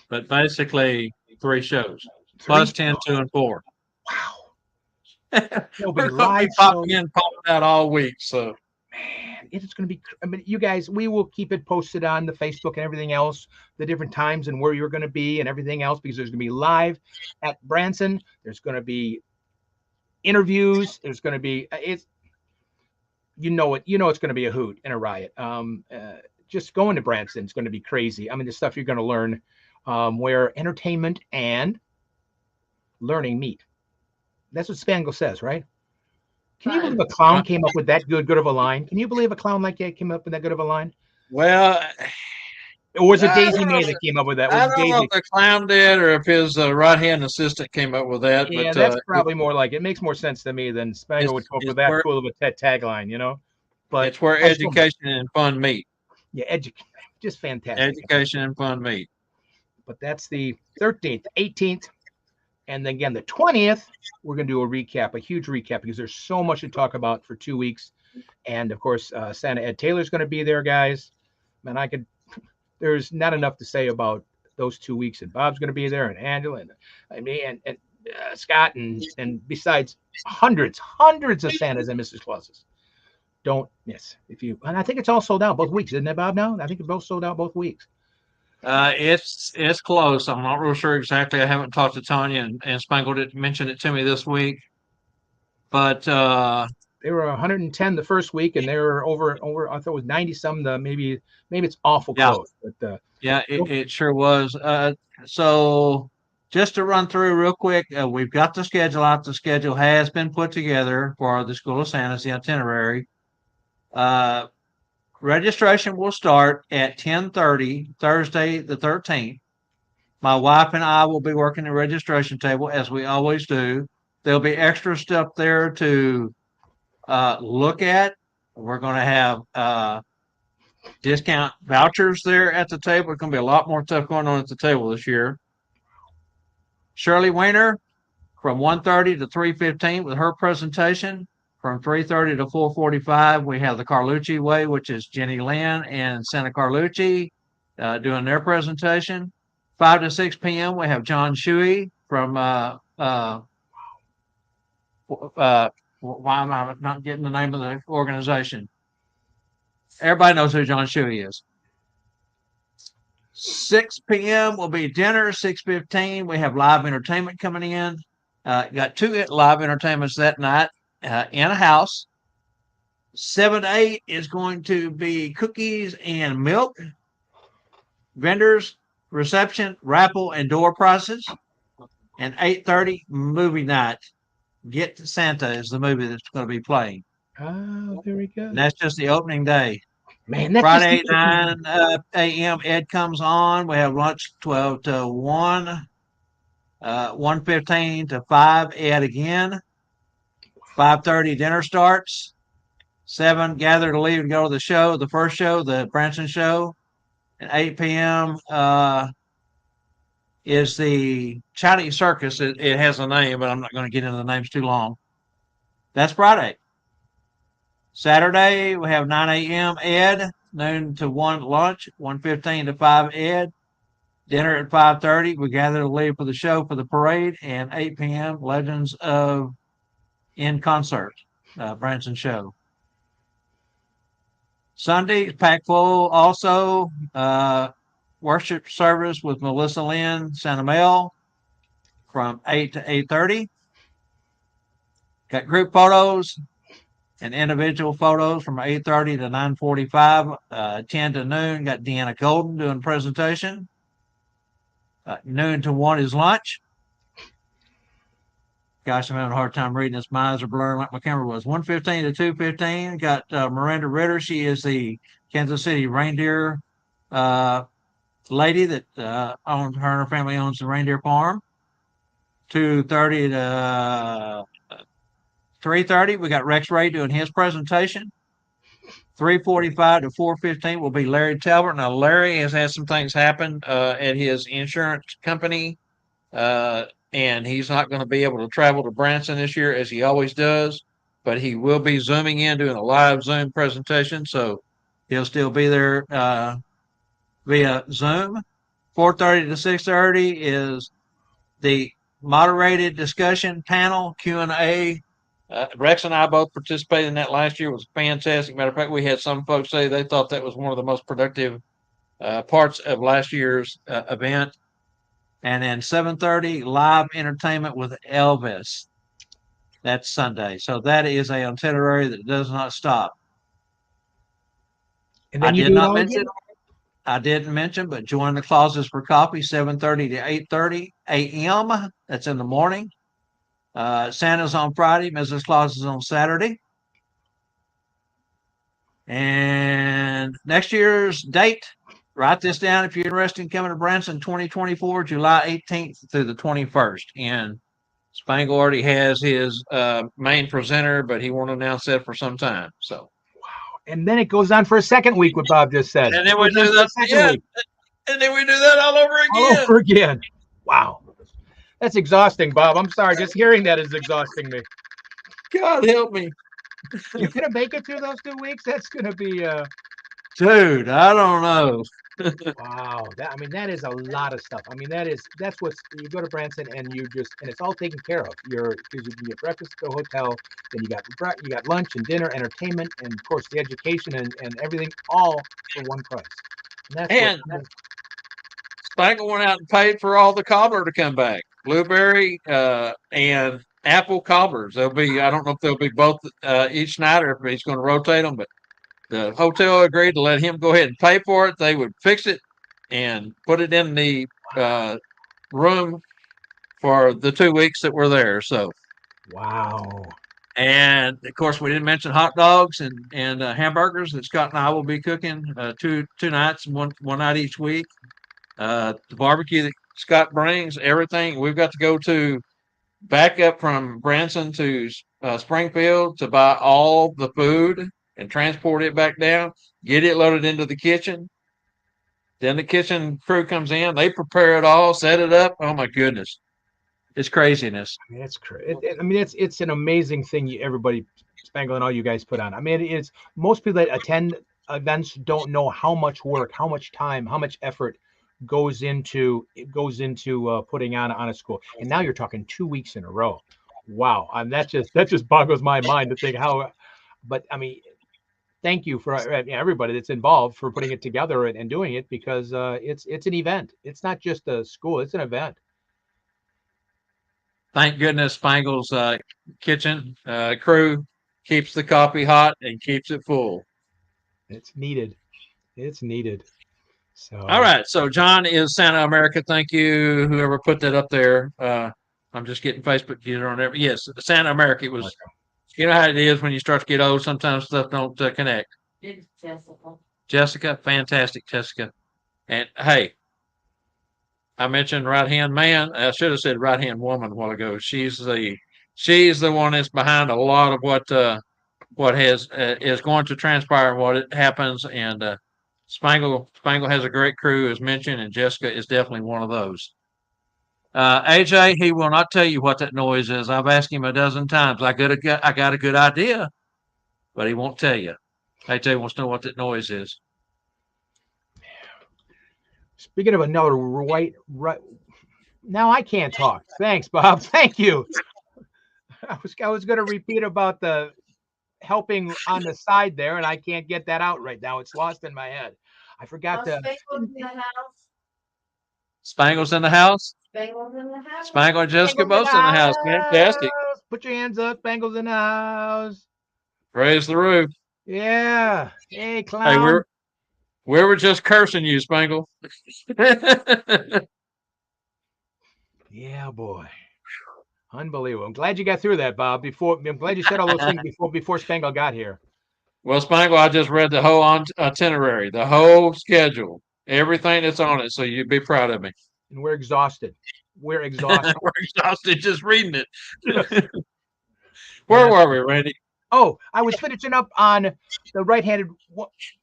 but basically 3 shows. Plus 10, 2, and 4. Wow. There'll be We're going to live be popping shows. in, popping out all week. So, Man, it's going to be, I mean, you guys, we will keep it posted on the Facebook and everything else, the different times and where you're going to be and everything else, because there's going to be live at Branson. There's going to be interviews. There's going to be, it's going to be a hoot and a riot. Just going to Branson is going to be crazy. I mean, the stuff you're going to learn, where entertainment and learning meet. That's what Spangle says, right? Can you believe a clown came up with that good of a line? Can you believe a clown like that came up with that good of a line? well, Or was it Daisy May that came up with that? I don't know if the clown did or if his right-hand assistant came up with that. Yeah, but that's probably more like it. Makes more sense to me than Spangle would come up with that cool of a tagline, you know? But it's where education and fun meet. Yeah, just fantastic. Education and fun meet. But that's the 13th, 18th, and then again the 20th. We're going to do a recap, a huge recap, because there's so much to talk about for 2 weeks. And of course, Santa Ed Taylor's going to be there, guys. Man, there's not enough to say about those 2 weeks. And Bob's going to be there, and Angela, and Scott, and besides hundreds of Santas and Mrs. Clauses. Don't miss and I think it's all sold out both weeks, isn't it, Bob? Now I think it's both sold out both weeks. It's close. I'm not real sure exactly. I haven't talked to Tanya, and Spangle didn't mention it to me this week. But they were 110 the first week, and they were over. I thought it was 90 some. Maybe it's awful close. But it sure was. So just to run through real quick, we've got the schedule out. The schedule has been put together for the School of Santa's, the itinerary. Registration will start at 10:30 Thursday the 13th. My wife and I will be working the registration table as we always do. There'll be extra stuff there to look at. We're going to have discount vouchers there at the table. There's going to be a lot more stuff going on at the table this year. Shirley Weiner from 1:30 to 3:15 with her presentation. From 3:30 to 4:45, we have the Carlucci Way, which is Jenny Lynn and Santa Carlucci doing their presentation. 5 to 6 p.m., we have John Shuey from why am I not getting the name of the organization? Everybody knows who John Shuey is. 6 p.m. will be dinner. 6:15, we have live entertainment coming in. Got 2 live entertainments that night. In a house. 7 to 8 is going to be cookies and milk, vendors, reception, raffle, and door prizes. And 8:30 movie night. Get to Santa is the movie that's going to be playing. Oh, very good. And that's just the opening day. Man, that's Friday 9 a.m. Ed comes on. We have lunch 12 to 1, 1:15 to 5. Ed again. 5:30 dinner starts. 7 gather to leave and go to the show, the first show, the Branson show. And 8 p.m. Is the Chinese Circus. It has a name, but I'm not going to get into the names too long. That's Friday. Saturday, we have 9 a.m. Ed, noon to 1 lunch, 1:15 to 5 Ed. Dinner at 5:30. We gather to leave for the show for the parade. And 8 p.m. Legends of in concert, Branson show. Sunday, packed full also. Worship service with Melissa Lynn, Santa Mel from 8 to 8:30. Got group photos and individual photos from 8:30 to 9:45. 10 to noon, got Deanna Golden doing presentation. Noon to 1 is lunch. gosh, I'm having a hard time reading this. My eyes are blurring like my camera was. 115 to 215. Got Miranda Ritter. She is the Kansas City reindeer lady that owns her and her family owns the reindeer farm. 2:30 to 3:30. We got Rex Ray doing his presentation. 3:45 to 4:15 will be Larry Talbert. Now, Larry has had some things happen at his insurance company, and he's not going to be able to travel to Branson this year as he always does, but he will be Zooming in, doing a live Zoom presentation, so he'll still be there via Zoom. 4:30 to 6:30 is the moderated discussion panel Q&A. Rex and I both participated in that last year. It was fantastic. Matter of fact, we had some folks say they thought that was one of the most productive parts of last year's event. And then 7:30 live entertainment with Elvis. That's Sunday. So that is a itinerary that does not stop. And then I you did do it not all mention. again? I didn't mention, but join the clauses for coffee 7:30 to 8:30 a.m. That's in the morning. Santa's on Friday. Mrs. Claus is on Saturday. And next year's date, write this down if you're interested in coming to Branson 2024, July 18th through the 21st. And Spangle already has his main presenter, but he won't announce that for some time. So, And then it goes on for a second week, what Bob just said. and then we It goes on do for that. a second week. And then we do that all over All again. over again. Wow. That's exhausting, Bob. I'm sorry. Just hearing that is exhausting me. God help me. You're going to make it through those 2 weeks? That's going to be, Dude, I don't know. wow. That is a lot of stuff. That's what's, you go to Branson and and it's all taken care of. Because you can get breakfast at the hotel, then you got lunch and dinner, entertainment, and of course the education and everything all for one price. And Spangle went out and paid for all the cobbler to come back. Blueberry and apple cobblers. They'll be, I don't know if they'll be both each night or if he's going to rotate them, but the hotel agreed to let him go ahead and pay for it. They would fix it and put it in the room for the 2 weeks that we're there. So, wow. And of course, we didn't mention hot dogs and hamburgers that Scott and I will be cooking two nights, one night each week. The barbecue that Scott brings, everything. We've got to go to back up from Branson to Springfield to buy all the food and transport it back down, get it loaded into the kitchen. Then the kitchen crew comes in, they prepare it all, set it up. Oh my goodness. It's craziness. It's crazy. It's an amazing thing everybody, Spangle and all you guys put on. It's most people that attend events don't know how much work, how much time, how much effort goes into putting on a school. And now you're talking 2 weeks in a row. Wow. And that just boggles my mind to think how. But thank you for everybody that's involved for putting it together and doing it, because it's an event. It's not just a school; it's an event. Thank goodness Spangle's kitchen crew keeps the coffee hot and keeps it full. It's needed. It's needed. So, all right. So John is Santa America. Thank you, whoever put that up there. I'm just getting Facebook user on there. Yes, Santa America. It was. You know how it is when you start to get old. Sometimes stuff don't connect. It's Jessica. Jessica, fantastic, Jessica. And hey, I mentioned right hand man. I should have said right hand woman a while ago. She's the one that's behind a lot of what is going to transpire and what it happens. And Spangle has a great crew, as mentioned, and Jessica is definitely one of those. AJ, he will not tell you what that noise is. I've asked him a dozen times. I got a good idea, but he won't tell you. AJ wants to know what that noise is. Speaking of another right. Now I can't talk. Thanks, Bob. Thank you. I was going to repeat about the helping on the side there, and I can't get that out right now. It's lost in my head. I forgot to. Spangle's in the house. Spangle's in the house. Spangle's in the house. Spangle and Jessica both in the house. Fantastic. Put your hands up. Spangle's in the house. Praise the roof. Yeah. Hey, clown. Hey, we were just cursing you, Spangle. Yeah, boy. Unbelievable. I'm glad you got through that, Bob. I'm glad you said all those things before Spangle got here. Well, Spangle, I just read the whole itinerary, the whole schedule, everything that's on it. So you'd be proud of me. And we're exhausted. We're exhausted. We're exhausted just reading it. Where Yeah. were we, Randy? Oh, I was finishing up on the right-handed,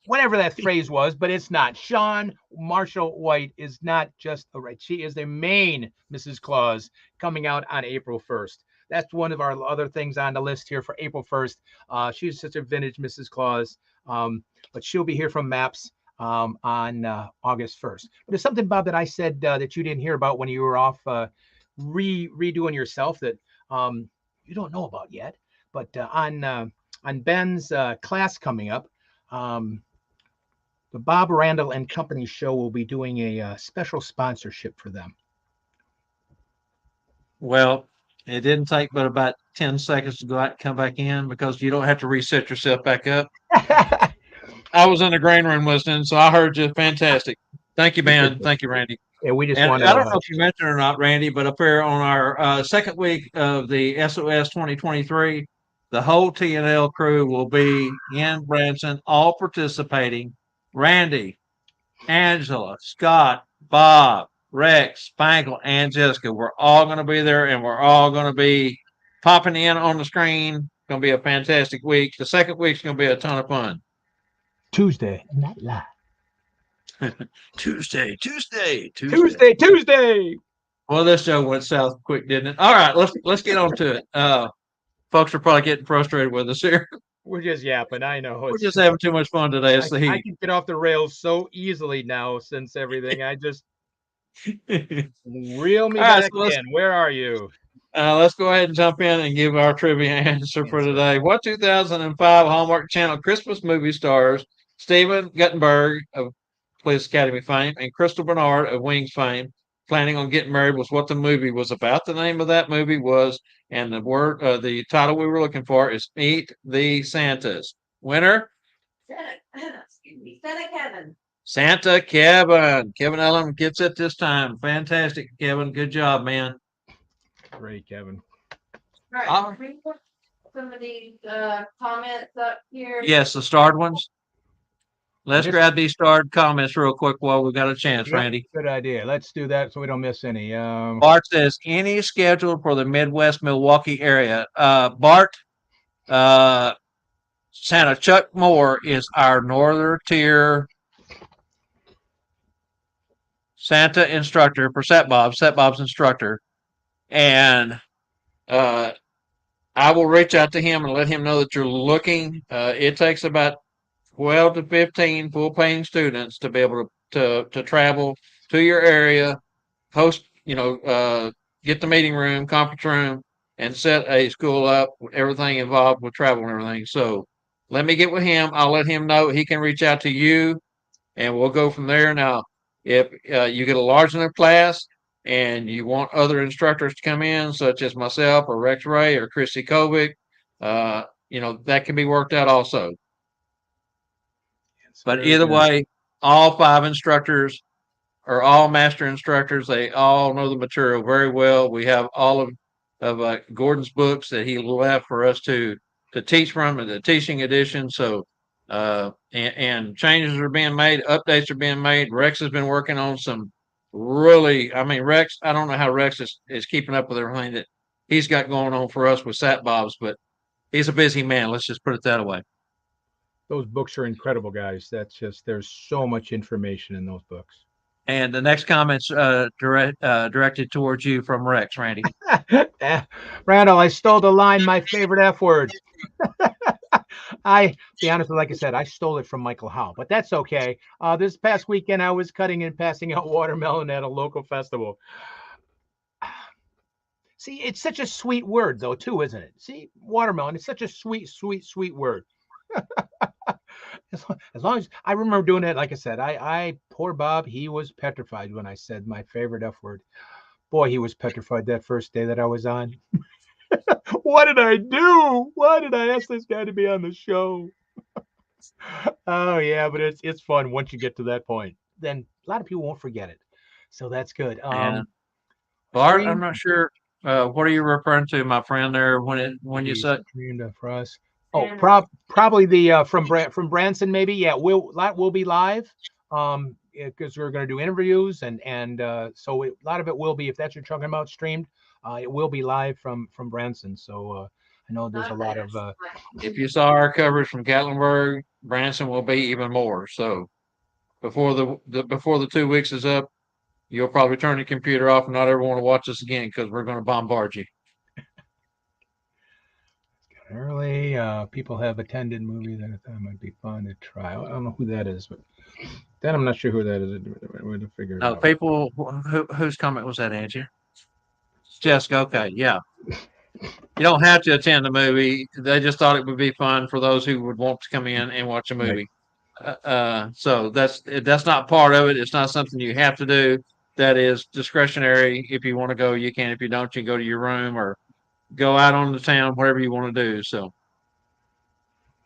whatever that phrase was, but it's not. Sean Marshall White is not just a right. She is the main Mrs. Claus coming out on April 1st. That's one of our other things on the list here for April 1st. She's such a vintage Mrs. Claus, but she'll be here from Maps on August 1st. But there's something, Bob, that I said that you didn't hear about when you were off redoing yourself that you don't know about yet. But on Ben's class coming up, the Bob Randyl and Company show will be doing a special sponsorship for them. Well, it didn't take but about 10 seconds to go out and come back in because you don't have to reset yourself back up. I was in the green room listening, so I heard you. Fantastic. Thank you, Ben. Thank you, Randy. Yeah, we just And want I don't to. know if you mentioned or not, Randy, but up here on our second week of the SOS 2023, the whole TNL crew will be in Branson, all participating. Randy, Angela, Scott, Bob, Rex, Spangle, and Jessica. We're all going to be there, and we're all going to be popping in on the screen. Going to be a fantastic week. The second week's going to be a ton of fun. Tuesday, not live. Tuesday. Well, this show went south quick, didn't it? All right, let's get on to it. Folks are probably getting frustrated with us here. We're just yapping. I know. We're just having too much fun today. It's the I heat. can get off the rails so easily now since everything. I just reel me All right, back so in. Where are you? Let's go ahead and jump in and give our trivia answer for today. What 2005 Hallmark Channel Christmas movie stars Stephen Guttenberg of Police Academy fame and Crystal Bernard of Wings fame planning on getting married was what the movie was about. The name of that movie was, and the title we were looking for is Meet the Santas. Winner? Santa Kevin. Santa Kevin. Kevin Ellen gets it this time. Fantastic, Kevin. Good job, man. Great, Kevin. All right. Bring some of these comments up here. Yes, the starred ones. Let's grab these starred comments real quick while we got a chance, Yep, Randy. good idea. Let's do that so we don't miss any. Bart says, any scheduled for the Midwest Milwaukee area? Bart, Santa Chuck Moore is our northern tier Santa instructor for Set Bob's instructor. And I will reach out to him and let him know that you're looking. It takes about 12 to 15 full-paying students to be able to travel to your area, host, get the meeting room, conference room, and set a school up, everything involved with travel and everything. So let me get with him. I'll let him know. He can reach out to you, and we'll go from there. Now, if you get a large enough class and you want other instructors to come in, such as myself or Rex Ray or Christy Kovic, that can be worked out also. But either way, all 5 instructors are all master instructors. They all know the material very well. We have all of Gordon's books that he left for us to teach from in the teaching edition. So, and changes are being made, updates are being made. Rex has been working on some Rex, I don't know how Rex is keeping up with everything that he's got going on for us with Sat Bob's, but he's a busy man. Let's just put it that way. Those books are incredible, guys. There's so much information in those books. And the next comment's directed towards you from Rex, Randy. Randall, I stole the line, my favorite F word. Be honest, like I said, I stole it from Michael Howe, but that's okay. This past weekend, I was cutting and passing out watermelon at a local festival. See, it's such a sweet word, though, too, isn't it? See, watermelon, it's such a sweet, sweet, sweet word. As long as I remember doing it, like I said, I poor Bob, he was petrified when I said my favorite F word. Boy, he was petrified that first day that I was on. What did I do? Why did I ask this guy to be on the show? Oh yeah, but it's fun once you get to that point. Then a lot of people won't forget it, so that's good. Bart, I'm not sure What are you referring to, my friend? There, when you Maybe say streamed for us. Oh, And probably the from Branson, maybe. Yeah, will be live. Because we're going to do interviews and so a lot of it will be, if that's what you're talking about, streamed. It will be live from Branson. So I know there's a lot of if you saw our coverage from Gatlinburg, Branson will be even more. So before before the 2 weeks is up, you'll probably turn the computer off and not ever want to watch us again because we're going to bombard you. early. People have attended movies that I thought might be fun to try. I don't know who that is, but then I'm not sure who that is. We're to figure it No, out. people. Whose comment was that, Angie? Jessica. Okay, yeah. You don't have to attend the movie. They just thought it would be fun for those who would want to come in and watch a Right. movie. So that's not part of it. It's not something you have to do. That is discretionary. If you want to go, you can. If you don't, you go to your room or go out on the town, whatever you want to do. So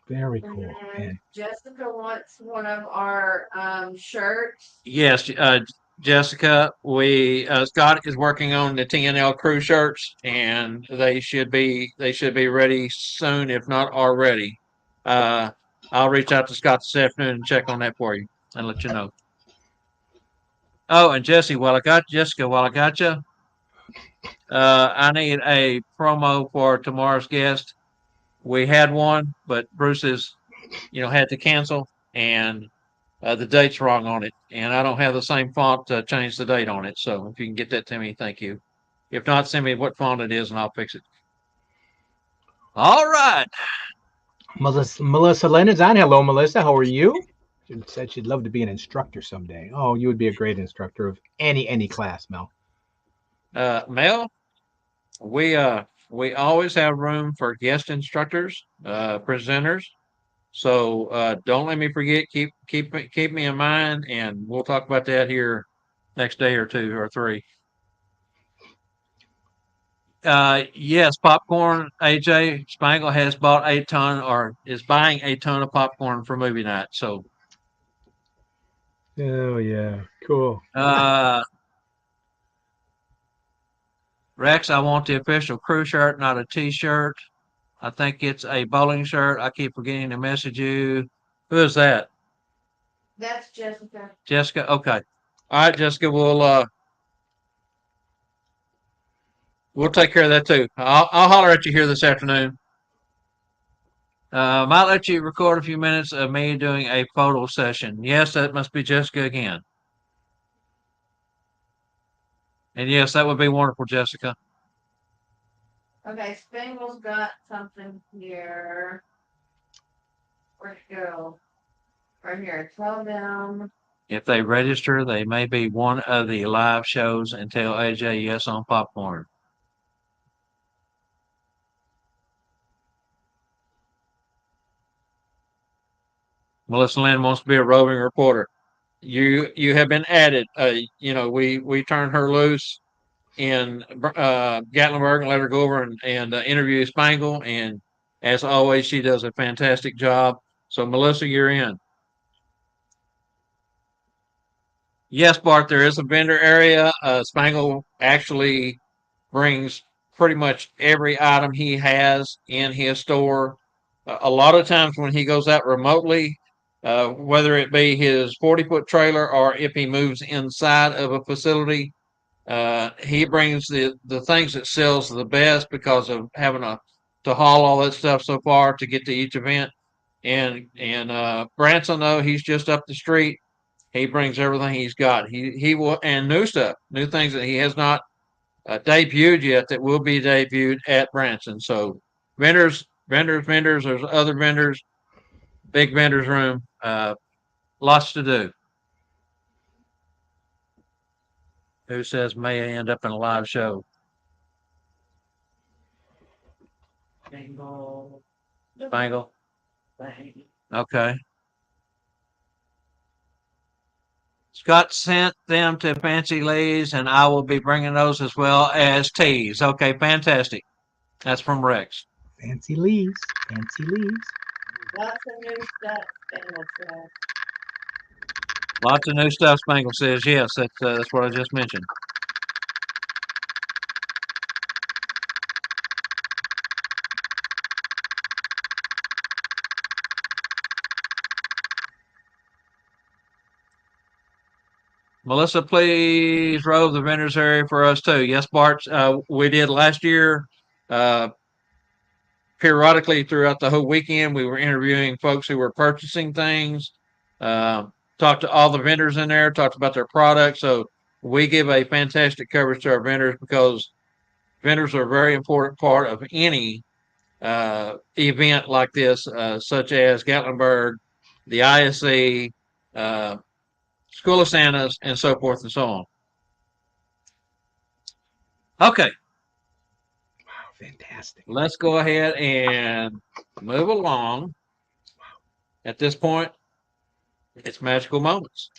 Very cool. and Jessica wants one of our shirts. yes, Jessica, we Scott is working on the TNL crew shirts, and they should be ready soon, if not already. I'll reach out to Scott this afternoon and check on that for you and let you know. Oh, and Jessica, while I got you, I need a promo for tomorrow's guest. We had one, but Bruce had to cancel, and the date's wrong on it, and I don't have the same font to change the date on it. So if you can get that to me, thank you. If not, send me what font it is, and I'll fix it. All right. Melissa Leonard's on. Hello, Melissa. How are you? She said she'd love to be an instructor someday. Oh, you would be a great instructor of any class, Mel. Mel, we always have room for guest instructors, presenters. So don't let me forget. Keep me in mind, and we'll talk about that here next day or two or three. Yes, popcorn. AJ Spangle has bought a ton, or is buying a ton of popcorn for movie night. So, Oh yeah, cool. Rex, I want the official crew shirt, not a T-shirt. I think it's a bowling shirt. I keep forgetting to message you. Who is that? That's Jessica. Jessica. Okay. All right, Jessica. We'll take care of that too. I'll holler at you here this afternoon. Might let you record a few minutes of me doing a photo session. Yes, that must be Jessica again. And yes, that would be wonderful, Jessica. Okay, Spangle's got something here. Where'd it go? Right here. Tell them. If they register, they may be one of the live shows and tell AJ yes on popcorn. Melissa Lynn wants to be a roving reporter. You have been added. We turned her loose in Gatlinburg and let her go over and interview Spangle. And as always, she does a fantastic job. So, Melissa, you're in. Yes, Bart, there is a vendor area. Spangle actually brings pretty much every item he has in his store. A lot of times when he goes out remotely, whether it be his 40-foot trailer or if he moves inside of a facility, he brings the things that sells the best because of having to haul all that stuff so far to get to each event. And Branson, though, he's just up the street. He brings everything he's got. He will, and new stuff, new things that he has not debuted yet that will be debuted at Branson. So vendors. There's other vendors, big vendors room. Lots to do. Who says may end up in a live show? Spangle. Spangle. Okay. Scott sent them to Fancy Lee's, and I will be bringing those as well as teas. Okay, fantastic. That's from Rex. Fancy Lee's. Fancy Lee's. Lots of new stuff. Spangle said. Lots of new stuff, Spangle says. Yes, that's what I just mentioned. Melissa, please roll the vendors area for us too. Yes, Bart, we did last year. Uh, Periodically throughout the whole weekend, we were interviewing folks who were purchasing things. Uh, Talked to all the vendors in there, talked about their products. So we give a fantastic coverage to our vendors because vendors are a very important part of any event like this, such as Gatlinburg, the ISE, uh, School of Santas, and so forth and so on. Okay, Wow, fantastic. let's go ahead and move along. At this point, it's magical moments.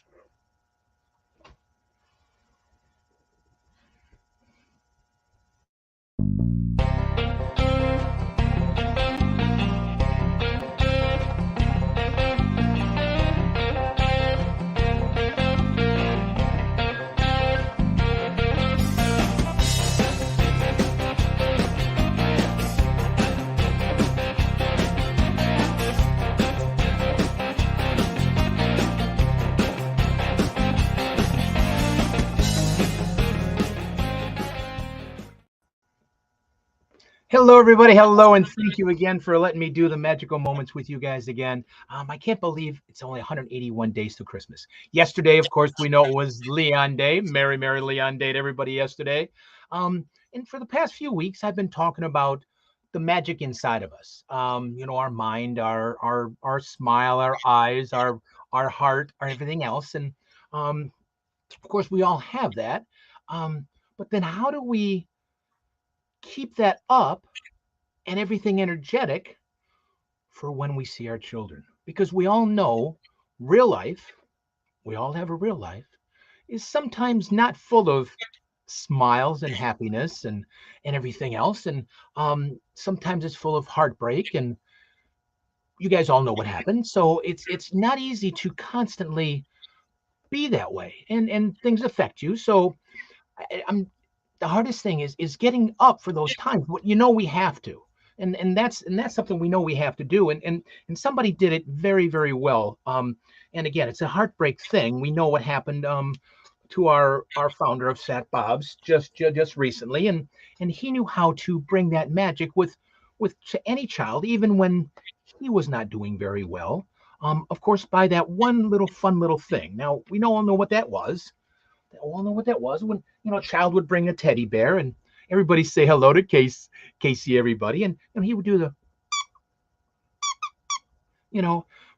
Hello, everybody. Hello, and thank you again for letting me do the magical moments with you guys again. I can't believe it's only 181 days to Christmas. Yesterday, of course, we know it was Leon Day. Merry, Merry Leon Day to everybody yesterday. And for the past few weeks, I've been talking about the magic inside of us. Our mind, our smile, our eyes, our heart, our everything else. And of course, we all have that. But then how do we keep that up and everything energetic for when we see our children? Because we all know real life, we all have a real life, is sometimes not full of smiles and happiness and everything else. And sometimes it's full of heartbreak, and you guys all know what happened. So it's not easy to constantly be that way, and things affect you. So I'm the hardest thing is getting up for those times. We have to, and that's something we know we have to do. And somebody did it very, very well. And again, it's a heartbreak thing. We know what happened to our founder of Sat Bob's just recently, and he knew how to bring that magic with to any child, even when he was not doing very well. Of course, by that one little fun little thing. Now we all know what that was. All know what that was when a child would bring a teddy bear and everybody say hello to Casey, everybody, and he would do the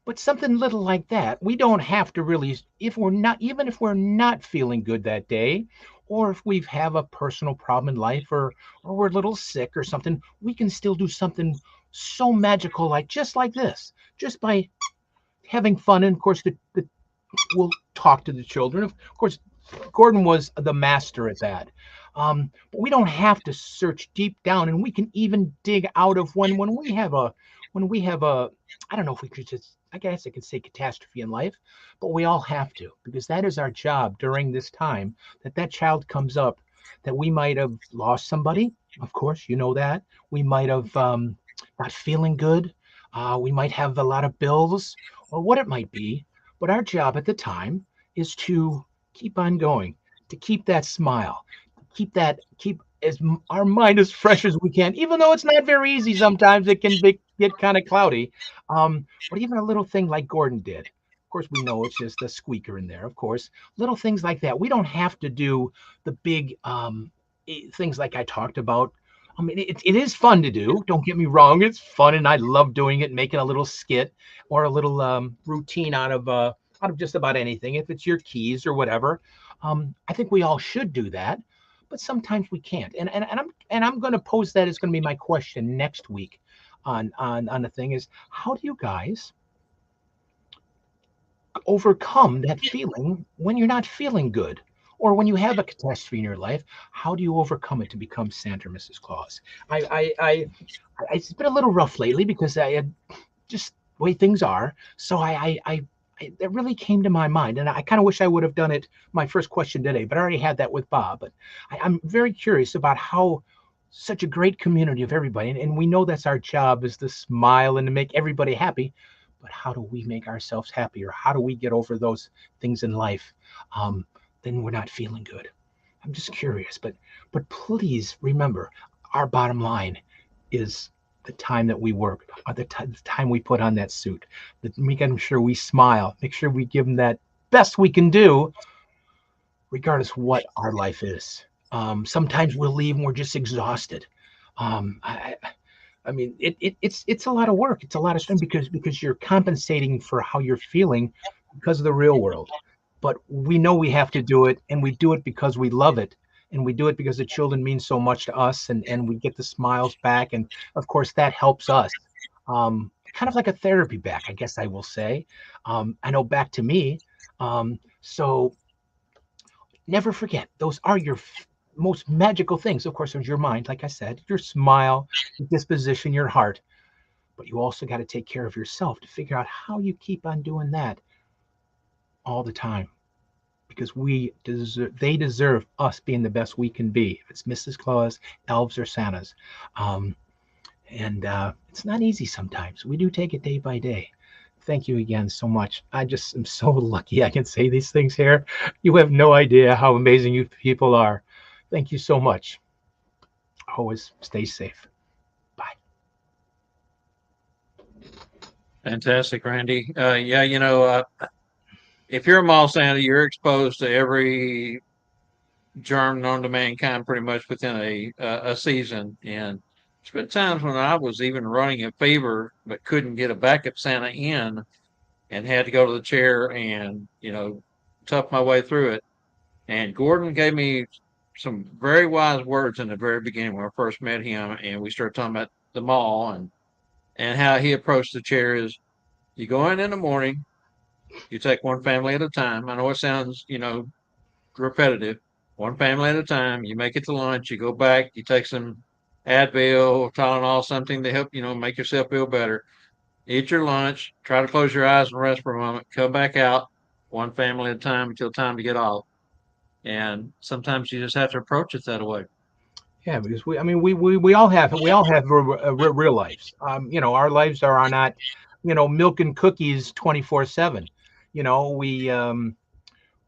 but something little like that. We don't have to really, if we're not feeling good that day, or if we have a personal problem in life, or we're a little sick or something, we can still do something so magical, like just like this, just by having fun. And of course, we'll talk to the children. Of course, Gordon was the master at that. But we don't have to search deep down, and we can even dig out of when we have a I don't know if we could just, I guess I could say catastrophe in life, but we all have to, because that is our job during this time, that child comes up, that we might have lost somebody. Of course, you know that. We might have not feeling good. We might have a lot of bills or what it might be. But our job at the time is to keep on going, to keep that smile, keep our mind as fresh as we can, even though it's not very easy. Sometimes it can get kind of cloudy. But even a little thing like Gordon did, of course, we know it's just a squeaker in there. Of course, little things like that. We don't have to do the big things like I talked about. I mean, it is fun to do. Don't get me wrong. It's fun, and I love doing it, making a little skit or a little routine out of just about anything, if it's your keys or whatever. I think we all should do that, but sometimes we can't. And I'm going to pose that as going to be my question next week on the thing is, how do you guys overcome that feeling when you're not feeling good, or when you have a catastrophe in your life? How do you overcome it to become Santa or Mrs. Claus? It's been a little rough lately because I had just the way things are. So that really came to my mind, and I kind of wish I would have done it my first question today, but I already had that with Bob. But I'm very curious about how such a great community of everybody, and we know that's our job, is to smile and to make everybody happy. But how do we make ourselves happier? How do we get over those things in life then we're not feeling good. I'm just curious, but please remember, our bottom line is the time that we work, or the time we put on that suit. That making sure we smile, make sure we give them that best we can do, regardless what our life is. Sometimes we'll leave and we're just exhausted. Um, I, I mean, it's a lot of work. It's a lot of strain because you're compensating for how you're feeling because of the real world. But we know we have to do it, and we do it because we love it, and we do it because the children mean so much to us, and we get the smiles back, and of course that helps us. Kind of like a therapy back, I guess I will say. I know back to me. So never forget, those are your most magical things. Of course, there's your mind, like I said, your smile, your disposition, your heart. But you also got to take care of yourself to figure out how you keep on doing that all the time. Because they deserve us being the best we can be. If it's Mrs. Claus, elves, or Santas. Um, and it's not easy sometimes. We do take it day by day. Thank you again so much. I just am so lucky I can say these things here. You have no idea how amazing you people are. Thank you so much. Always stay safe. Bye. Fantastic, Randy. Yeah, if you're a mall Santa, you're exposed to every germ known to mankind pretty much within a season. And there's been times when I was even running a fever but couldn't get a backup Santa in and had to go to the chair and tough my way through it. And Gordon gave me some very wise words in the very beginning when I first met him, and we started talking about the mall and how he approached the chair is you go in the morning, you take one family at a time. I know it sounds repetitive. One family at a time. You make it to lunch. You go back. You take some Advil, Tylenol, something to help make yourself feel better. Eat your lunch. Try to close your eyes and rest for a moment. Come back out, one family at a time until time to get off. And sometimes you just have to approach it that way. Yeah, because we all have real lives. Our lives are not, milk and cookies 24/7.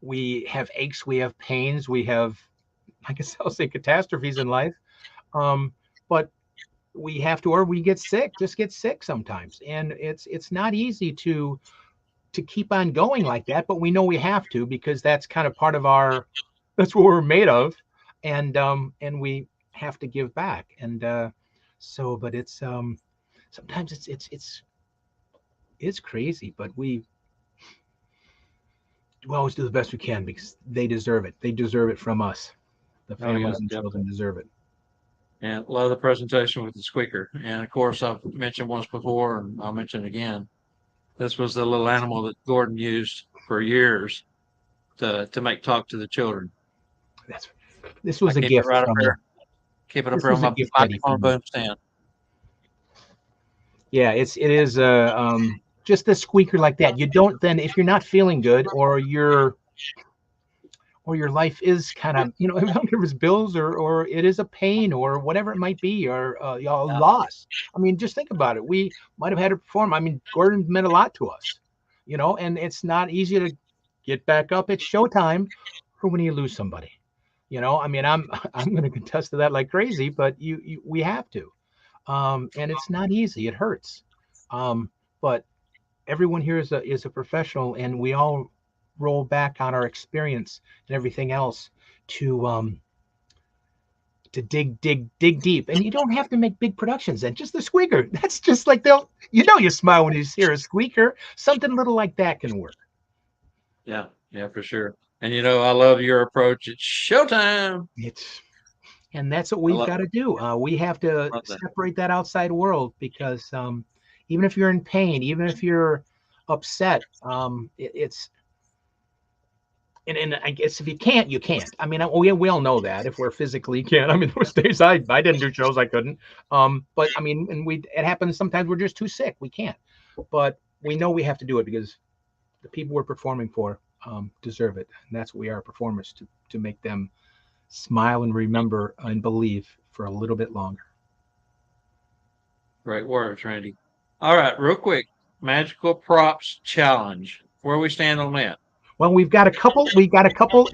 We have aches, we have pains, we have, I guess I'll say, catastrophes in life. But we have to, or we get sick sometimes, and it's not easy to keep on going like that. But we know we have to because that's kind of part of that's what we're made of, and we have to give back. And but it's sometimes it's crazy, but we always do the best we can because they deserve it. They deserve it from us. The Oh yeah, families and children definitely. deserve it. And love the presentation with the squeaker. And of course, I've mentioned once before, and I'll mention again. This was the little animal that Gordon used for years to make talk to the children. That's This I was a keep it gift right up from there. you. Keep it up This there on was a my gift, Eddie, microphone from you. boom stand. Yeah, it is just a squeaker like that. You don't then, if you're not feeling good, or your life is kind of, I don't care if it's bills, or it is a pain, or whatever it might be, or a Yeah, loss. I mean, just think about it. We might have had to perform. I mean, Gordon meant a lot to us, and it's not easy to get back up. It's showtime for when you lose somebody. I mean, I'm going to contest to that like crazy, but we have to. And it's not easy. It hurts. But everyone here is a professional, and we all roll back on our experience and everything else to dig deep. And you don't have to make big productions. And just the squeaker, that's just like you smile when you hear a squeaker. Something little like that can work. yeah, yeah, for sure. And I love your approach. It's showtime. And that's what I we've love, got to do. We have to love that. separate that outside world because even if you're in pain, even if you're upset, it's and I guess if you can't, you can't. I mean, we all know that if we're physically can't. I mean, those days I didn't do shows, I couldn't. But I mean, and it happens sometimes we're just too sick, we can't. But we know we have to do it because the people we're performing for deserve it, and that's what we are, performers, to make them smile and remember and believe for a little bit longer. Great words, Randy. All right, real quick. Magical props challenge. Where we stand on that? Well, we've got a couple. We got a couple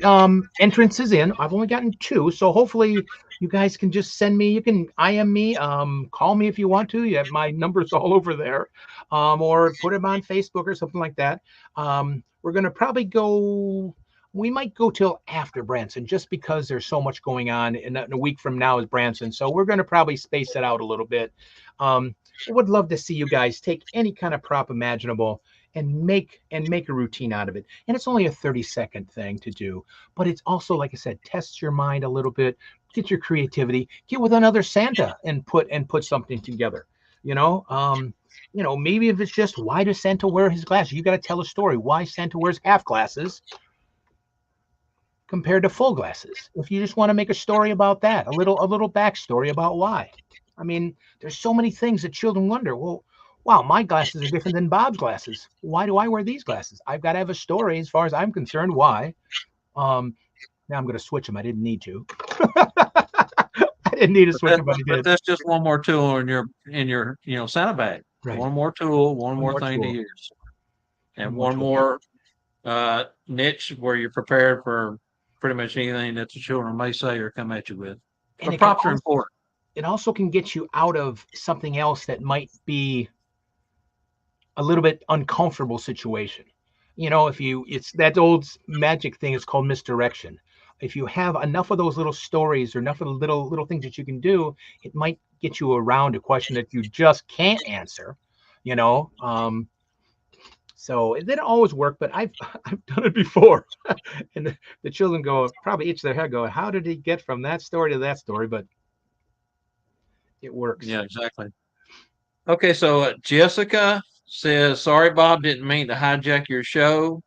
entrances in. I've only gotten 2, so hopefully you guys can just send me. You can IM me, call me if you want to. You have my numbers all over there, or put them on Facebook or something like that. We're gonna probably go. We might go till after Branson, just because there's so much going on. In a week from now is Branson, so we're gonna probably space it out a little bit. Would love to see you guys take any kind of prop imaginable and make a routine out of it. And it's only a 30-second thing to do, but it's also, like I said, tests your mind a little bit, get your creativity, get with another Santa and put something together. Maybe if it's just, why does Santa wear his glasses? You got to tell a story why Santa wears half glasses compared to full glasses. If you just want to make a story about that, a little backstory about why. I mean, there's so many things that children wonder. Well, wow, my glasses are different than Bob's glasses. Why do I wear these glasses? I've got to have a story as far as I'm concerned. Why? Now I'm going to switch them. I didn't need to. I didn't need to switch them, but I did. But that's just one more tool in your Santa bag. Right. One more tool, one more thing to use, and one more niche where you're prepared for pretty much anything that the children may say or come at you with. And the props are important. It also can get you out of something else that might be a little bit uncomfortable situation. It's that old magic thing. It's called misdirection. If you have enough of those little stories or enough of the little things that you can do, it might get you around a question that you just can't answer. So it didn't always work, but I've done it before. And the children probably itch their head, how did he get from that story to that story? But it works. Yeah, exactly. Okay, so Jessica says, sorry, Bob, didn't mean to hijack your show.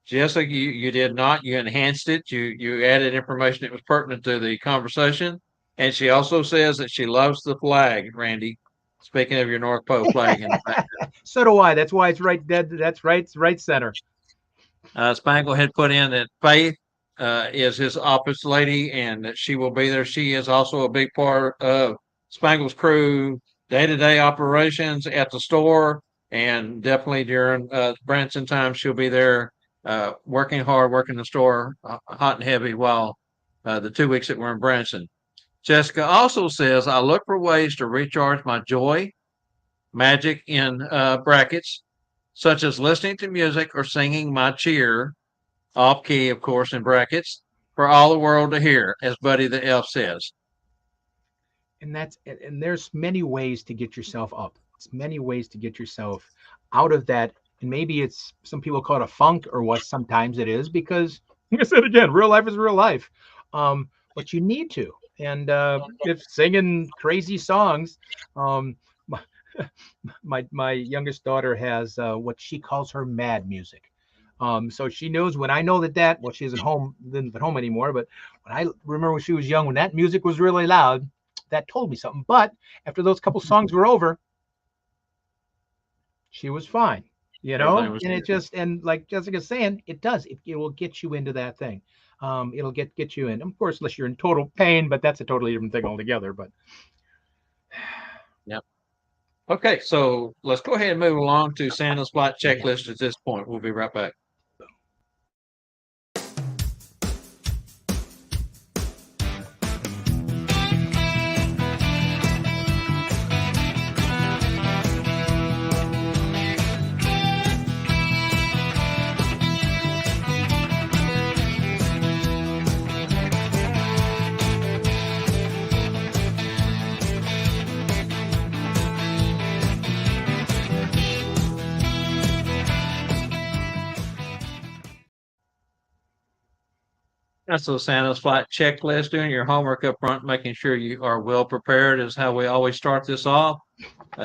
Jessica, you did not. You enhanced it. You added information that was pertinent to the conversation. And she also says that she loves the flag, Randy. Speaking of your North Pole flag in the back. So do I. That's why it's right dead. That's right. It's right center. Spangle had put in that Faith is his office lady and that she will be there. She is also a big part of Spangle's crew, day-to-day operations at the store, and definitely during Branson time, she'll be there working hard, working the store hot and heavy while the 2 weeks that we're in Branson. Jessica also says, I look for ways to recharge my joy, magic in brackets, such as listening to music or singing my cheer, off key, of course, in brackets, for all the world to hear, as Buddy the Elf says. And there's many ways to get yourself up. It's many ways to get yourself out of that. And maybe it's, some people call it a funk, or what sometimes it is, because, like I said again, real life is real life. But you need to. And if singing crazy songs, my youngest daughter has what she calls her mad music. So she knows when I know that well, she isn't home anymore, but when I remember when she was young, when that music was really loud, that told me something. But after those couple songs were over, she was fine, and it just, and like Jessica's saying, it does, it will get you into that thing. It'll get you in, of course, unless you're in total pain, but that's a totally different thing altogether. But yep. Okay, so let's go ahead and move along to Santa's flight checklist at this point. We'll be right back. So Santa's flight checklist, doing your homework up front, making sure you are well prepared is how we always start this off.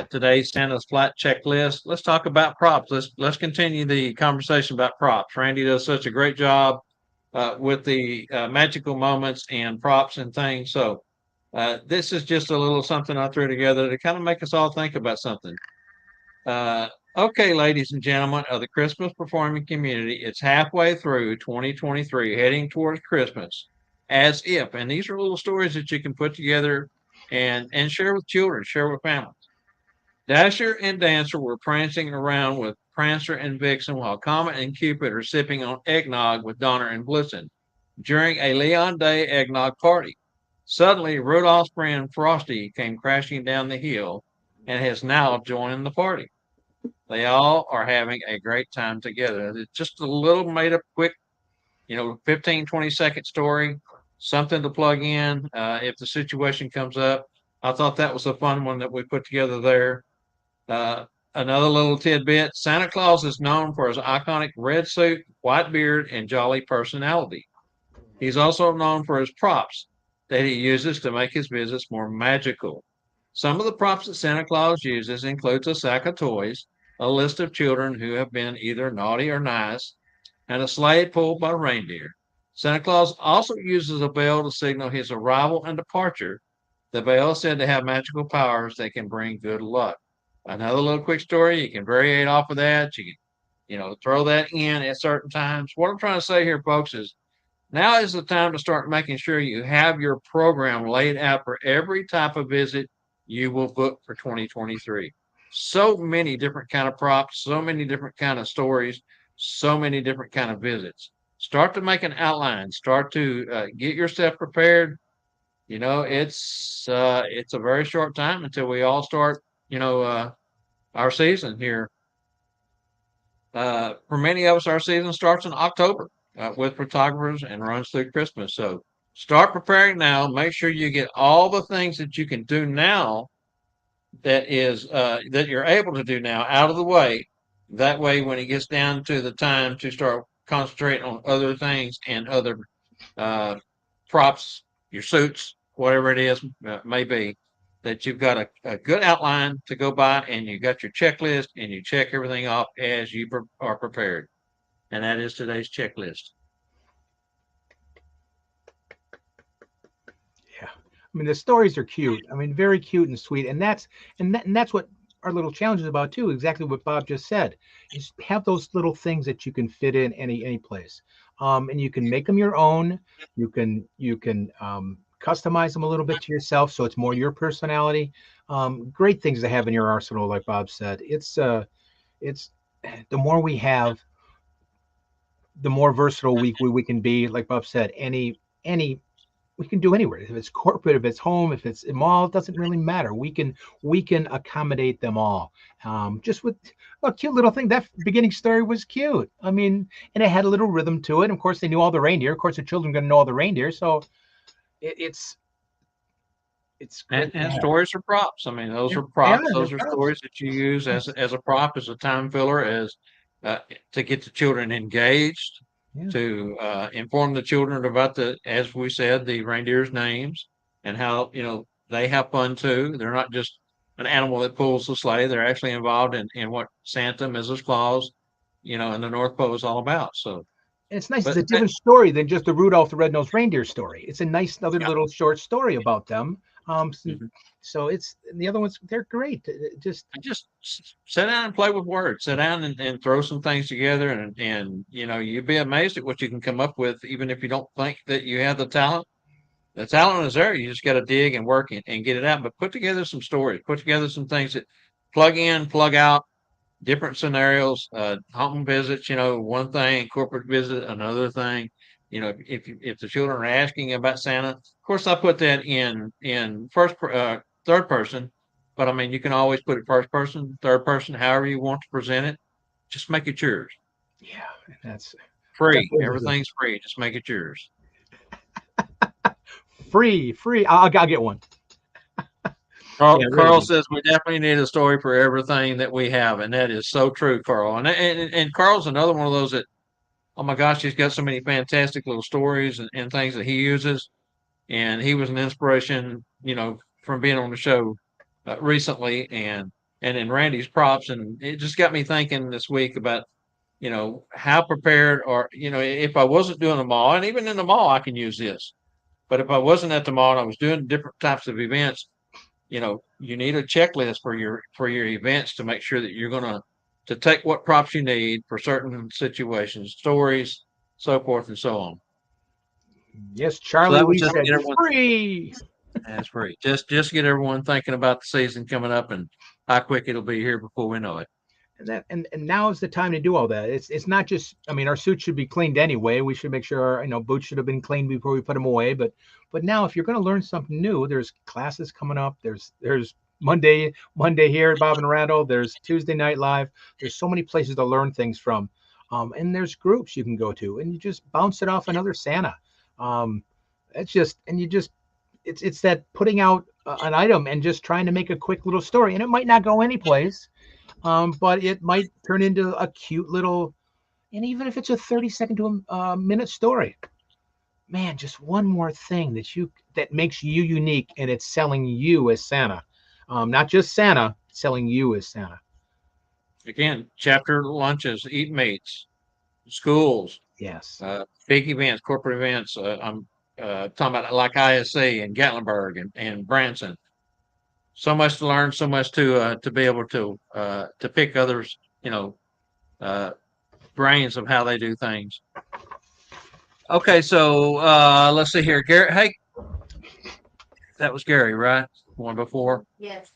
Today's Santa's flight checklist. Let's talk about props. Let's continue the conversation about props. Randy does such a great job with the magical moments and props and things. So this is just a little something I threw together to kind of make us all think about something. Okay, ladies and gentlemen of the Christmas performing community, it's halfway through 2023, heading towards Christmas, as if, and these are little stories that you can put together and share with children, share with families. Dasher and Dancer were prancing around with Prancer, and Vixen, while Comet and Cupid are sipping on eggnog with Donner and Blitzen during a Leon Day eggnog party. Suddenly, Rudolph's friend Frosty came crashing down the hill and has now joined the party. They all are having a great time together. It's just a little made up quick, 15, 20-second story, something to plug in if the situation comes up. I thought that was a fun one that we put together there. Another little tidbit, Santa Claus is known for his iconic red suit, white beard, and jolly personality. He's also known for his props that he uses to make his visits more magical. Some of the props that Santa Claus uses includes a sack of toys, a list of children who have been either naughty or nice, and a sleigh pulled by reindeer. Santa Claus also uses a bell to signal his arrival and departure. The bell is said to have magical powers that can bring good luck. Another little quick story, you can variate off of that. You can, throw that in at certain times. What I'm trying to say here, folks, is now is the time to start making sure you have your program laid out for every type of visit you will book for 2023. So many different kind of props, so many different kind of stories, so many different kind of visits. Start to make an outline. Start to get yourself prepared. It's a very short time until we all start, our season here. For many of us, our season starts in October with photographers and runs through Christmas. So start preparing now. Make sure you get all the things that you can do now that you're able to do now out of the way. That way, when it gets down to the time to start concentrating on other things and other props, your suits, whatever it is, may be, that you've got a good outline to go by and you got your checklist and you check everything off as you are prepared. And that is today's checklist. Yeah. I mean, the stories are cute. I mean, very cute and sweet. And that's what our little challenge is about too. Exactly what Bob just said. Is have those little things that you can fit in any place. And you can make them your own. You can customize them a little bit to yourself, so it's more your personality. Great things to have in your arsenal, like Bob said. It's the more we have, the more versatile we can be. Like Bob said, any we can do anywhere. If it's corporate, if it's home, if it's a mall, it doesn't really matter. We can accommodate them all. Just with a cute little thing. That beginning story was cute. I mean, and it had a little rhythm to it. And of course, they knew all the reindeer. Of course, the children are going to know all the reindeer. So it's great. And stories are props. I mean, those are props. Those are stories that you use as a prop, as a time filler, as to get the children engaged, to inform the children about as we said, the reindeer's names and how they have fun too. They're not just an animal that pulls the sleigh. They're actually involved in what Santa, Mrs. Claus, and the North Pole is all about. So. It's nice. It's a different story than just the Rudolph the Red-Nosed Reindeer story. It's a nice other little short story about them. So it's the other ones. They're great. Just sit down and play with words. Sit down and throw some things together, and you'd be amazed at what you can come up with, even if you don't think that you have the talent. The talent is there. You just got to dig and work and get it out. But put together some stories. Put together some things that plug in, plug out. Different scenarios, home visits, one thing, corporate visit, another thing. If the children are asking about Santa, of course I put that in third person, but I mean you can always put it first person, third person, however you want to present it. Just make it yours. Yeah, that's free. Everything's free. Just make it yours. Free. I'll get one. Carl says we definitely need a story for everything that we have, and that is so true, Carl. And Carl's another one of those that, oh my gosh, he's got so many fantastic little stories and things that he uses, and he was an inspiration, from being on the show recently, and in Randy's props, and it just got me thinking this week about, how prepared, or if I wasn't doing the mall, and even in the mall I can use this, but if I wasn't at the mall and I was doing different types of events. You need a checklist for your events to make sure that you're going to take what props you need for certain situations, stories, so forth and so on. Yes, Charlie, so we said free. That's free. Just get everyone thinking about the season coming up and how quick it'll be here before we know it. and now is the time to do all that. It's not just, I mean, our suits should be cleaned anyway. We should make sure our boots should have been cleaned before we put them away. But now, if you're going to learn something new, there's classes coming up. There's Monday here at Bob and Randall. There's Tuesday Night Live. There's so many places to learn things from, and there's groups you can go to, and you just bounce it off another Santa. It's just, and you just, it's that putting out an item and just trying to make a quick little story, and it might not go anyplace, but it might turn into a cute little, and even if it's a 30-second to a minute story, man, just one more thing that makes you unique, and it's selling you as Santa, not just Santa, selling you as Santa. Again, chapter lunches, eat meets, schools, Yes. big events, corporate events. I'm talking about like ISC and Gatlinburg and Branson. So much to learn, so much to be able to pick others, brains of how they do things. Okay, so let's see here, Gary. Hey, that was Gary, right? One before. Yes.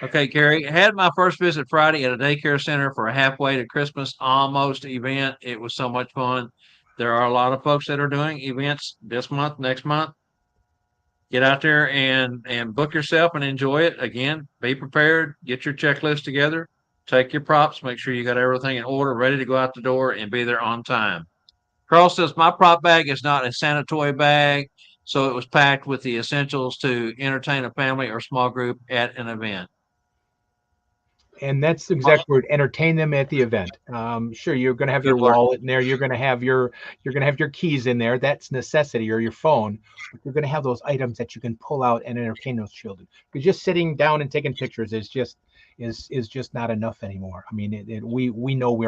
Okay, Gary, had my first visit Friday at a daycare center for a halfway to Christmas almost event. It was so much fun. There are a lot of folks that are doing events this month, next month. Get out there and book yourself and enjoy it. Again, be prepared. Get your checklist together. Take your props. Make sure you got everything in order, ready to go out the door, and be there on time. Carl says, my prop bag is not a Santa toy bag, so it was packed with the essentials to entertain a family or small group at an event. And that's the exact word, entertain them at the event. Sure, you're going to have your wallet in there. You're going to have your keys in there. That's necessity, or your phone. But you're going to have those items that you can pull out and entertain those children. Because just sitting down and taking pictures is just not enough anymore. I mean, we know we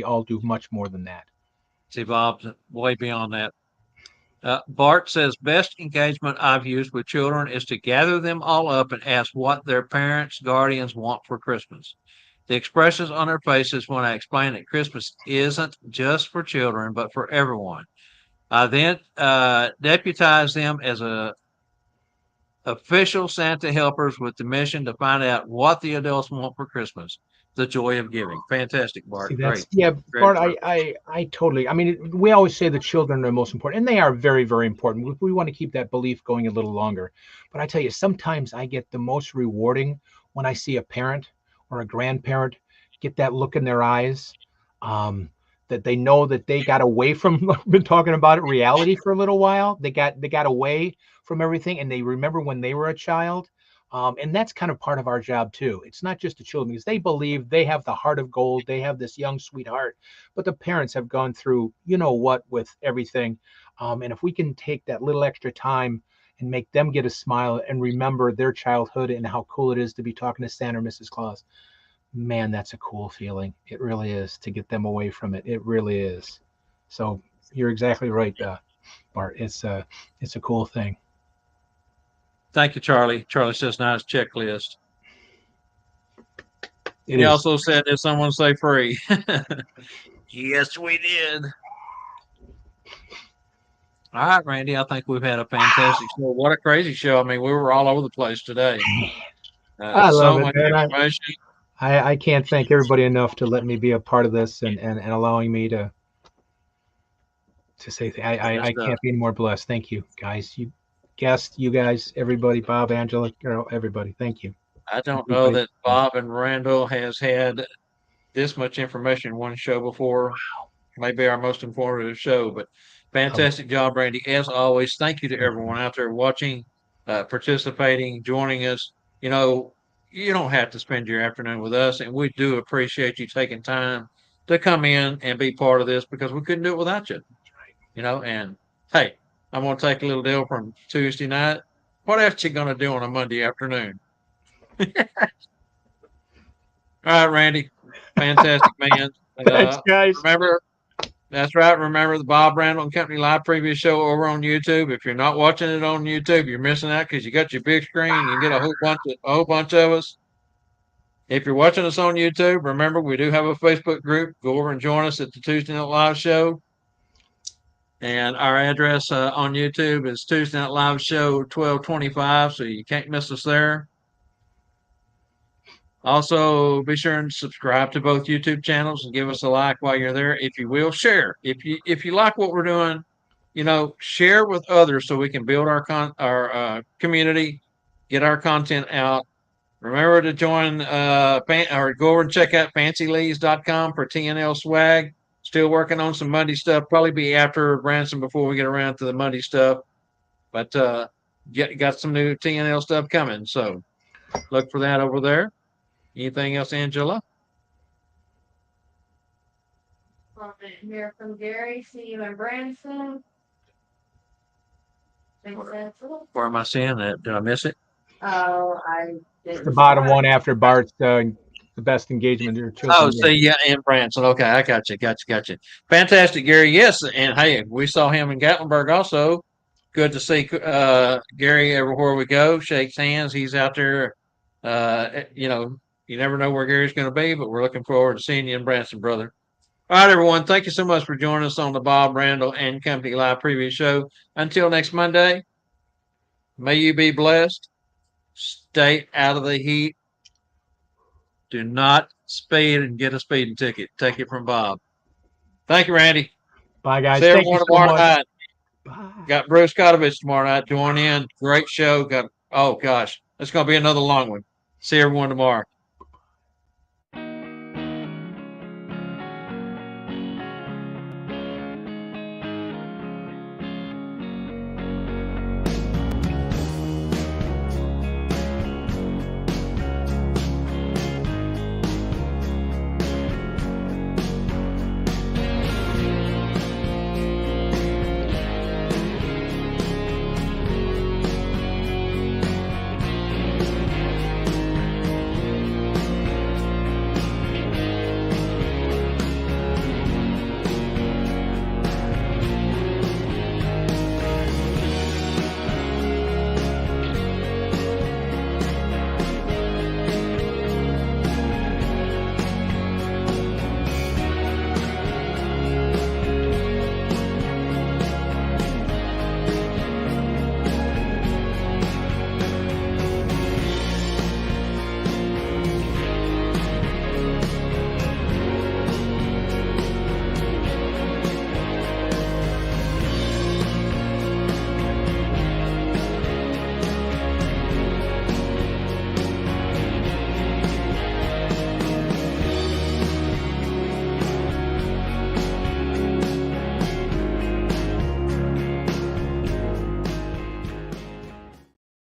all do much more than that. See, Bob's way beyond that. Bart says, best engagement I've used with children is to gather them all up and ask what their parents, guardians want for Christmas. The expressions on their faces when I explain that Christmas isn't just for children, but for everyone. I then deputize them as official Santa helpers with the mission to find out what the adults want for Christmas. The joy of giving. Fantastic, Bart. See, great. Yeah, great Bart, I totally, I mean, we always say the children are most important, and they are very, very important. We want to keep that belief going a little longer. But I tell you, sometimes I get the most rewarding when I see a parent or a grandparent get that look in their eyes, that they know that they got away from, been talking about it, reality for a little while. They got away from everything, and they remember when they were a child. And that's kind of part of our job too. It's not just the children, because they believe they have the heart of gold. They have this young sweetheart, but the parents have gone through, what, with everything. And if we can take that little extra time and make them get a smile and remember their childhood and how cool it is to be talking to Santa or Mrs. Claus, man, that's a cool feeling. It really is, to get them away from it. It really is. So you're exactly right, Bart. It's a cool thing. Thank you, Charlie. Charlie says, nice checklist. He also said, did someone say free? Yes, we did. All right, Randy, I think we've had a fantastic show. What a crazy show. I mean, we were all over the place today. I love it, man. Information. I can't thank everybody enough to let me be a part of this and allowing me to say I can't be more blessed. Thank you, guys. You guests, you guys, everybody, Bob, Angela, Carol, everybody. Thank you. I don't know that Bob and Randyl has had this much information in one show before. Wow. Maybe our most informative show, but fantastic job, Randy. As always, thank you to everyone out there watching, participating, joining us. You don't have to spend your afternoon with us, and we do appreciate you taking time to come in and be part of this, because we couldn't do it without you. And hey, I'm going to take a little deal from Tuesday night. What else you going to do on a Monday afternoon? All right, Randy. Fantastic, man. Thanks, guys. That's right. Remember the Bob Randall and Company Live previous show over on YouTube. If you're not watching it on YouTube, you're missing out, because you got your big screen. You get a whole bunch of us. If you're watching us on YouTube, remember we do have a Facebook group. Go over and join us at the Tuesday Night Live show. And our address on YouTube is Tuesday Night Live Show 1225, so you can't miss us there. Also, be sure and subscribe to both YouTube channels and give us a like while you're there. If you will, share. If you like what we're doing, share with others so we can build our community, get our content out. Remember to join or go over and check out fancylees.com for TNL swag. Still working on some Monday stuff. Probably be after Branson before we get around to the Monday stuff. But got some new TNL stuff coming. So look for that over there. Anything else, Angela? Hear from Gary. See you in Branson. Where am I seeing that? Did I miss it? Oh, I It's didn't. the bottom one after Bart's the best engagement or Oh, children. see, yeah, in Branson. Okay, I got you. Fantastic, Gary. Yes, and hey, we saw him in Gatlinburg also. Good to see Gary everywhere we go. Shakes hands. He's out there. You never know where Gary's going to be, but we're looking forward to seeing you in Branson, brother. All right, everyone. Thank you so much for joining us on the Bob Randall and Company Live Preview Show. Until next Monday, may you be blessed. Stay out of the heat. Do not speed and get a speeding ticket. Take it from Bob. Thank you, Randy. Bye, guys. See Thank you everyone so tomorrow much. night. Bye. Got Bruce Kotovich tomorrow night. Join in. Great show. Oh gosh, it's gonna be another long one. See everyone tomorrow.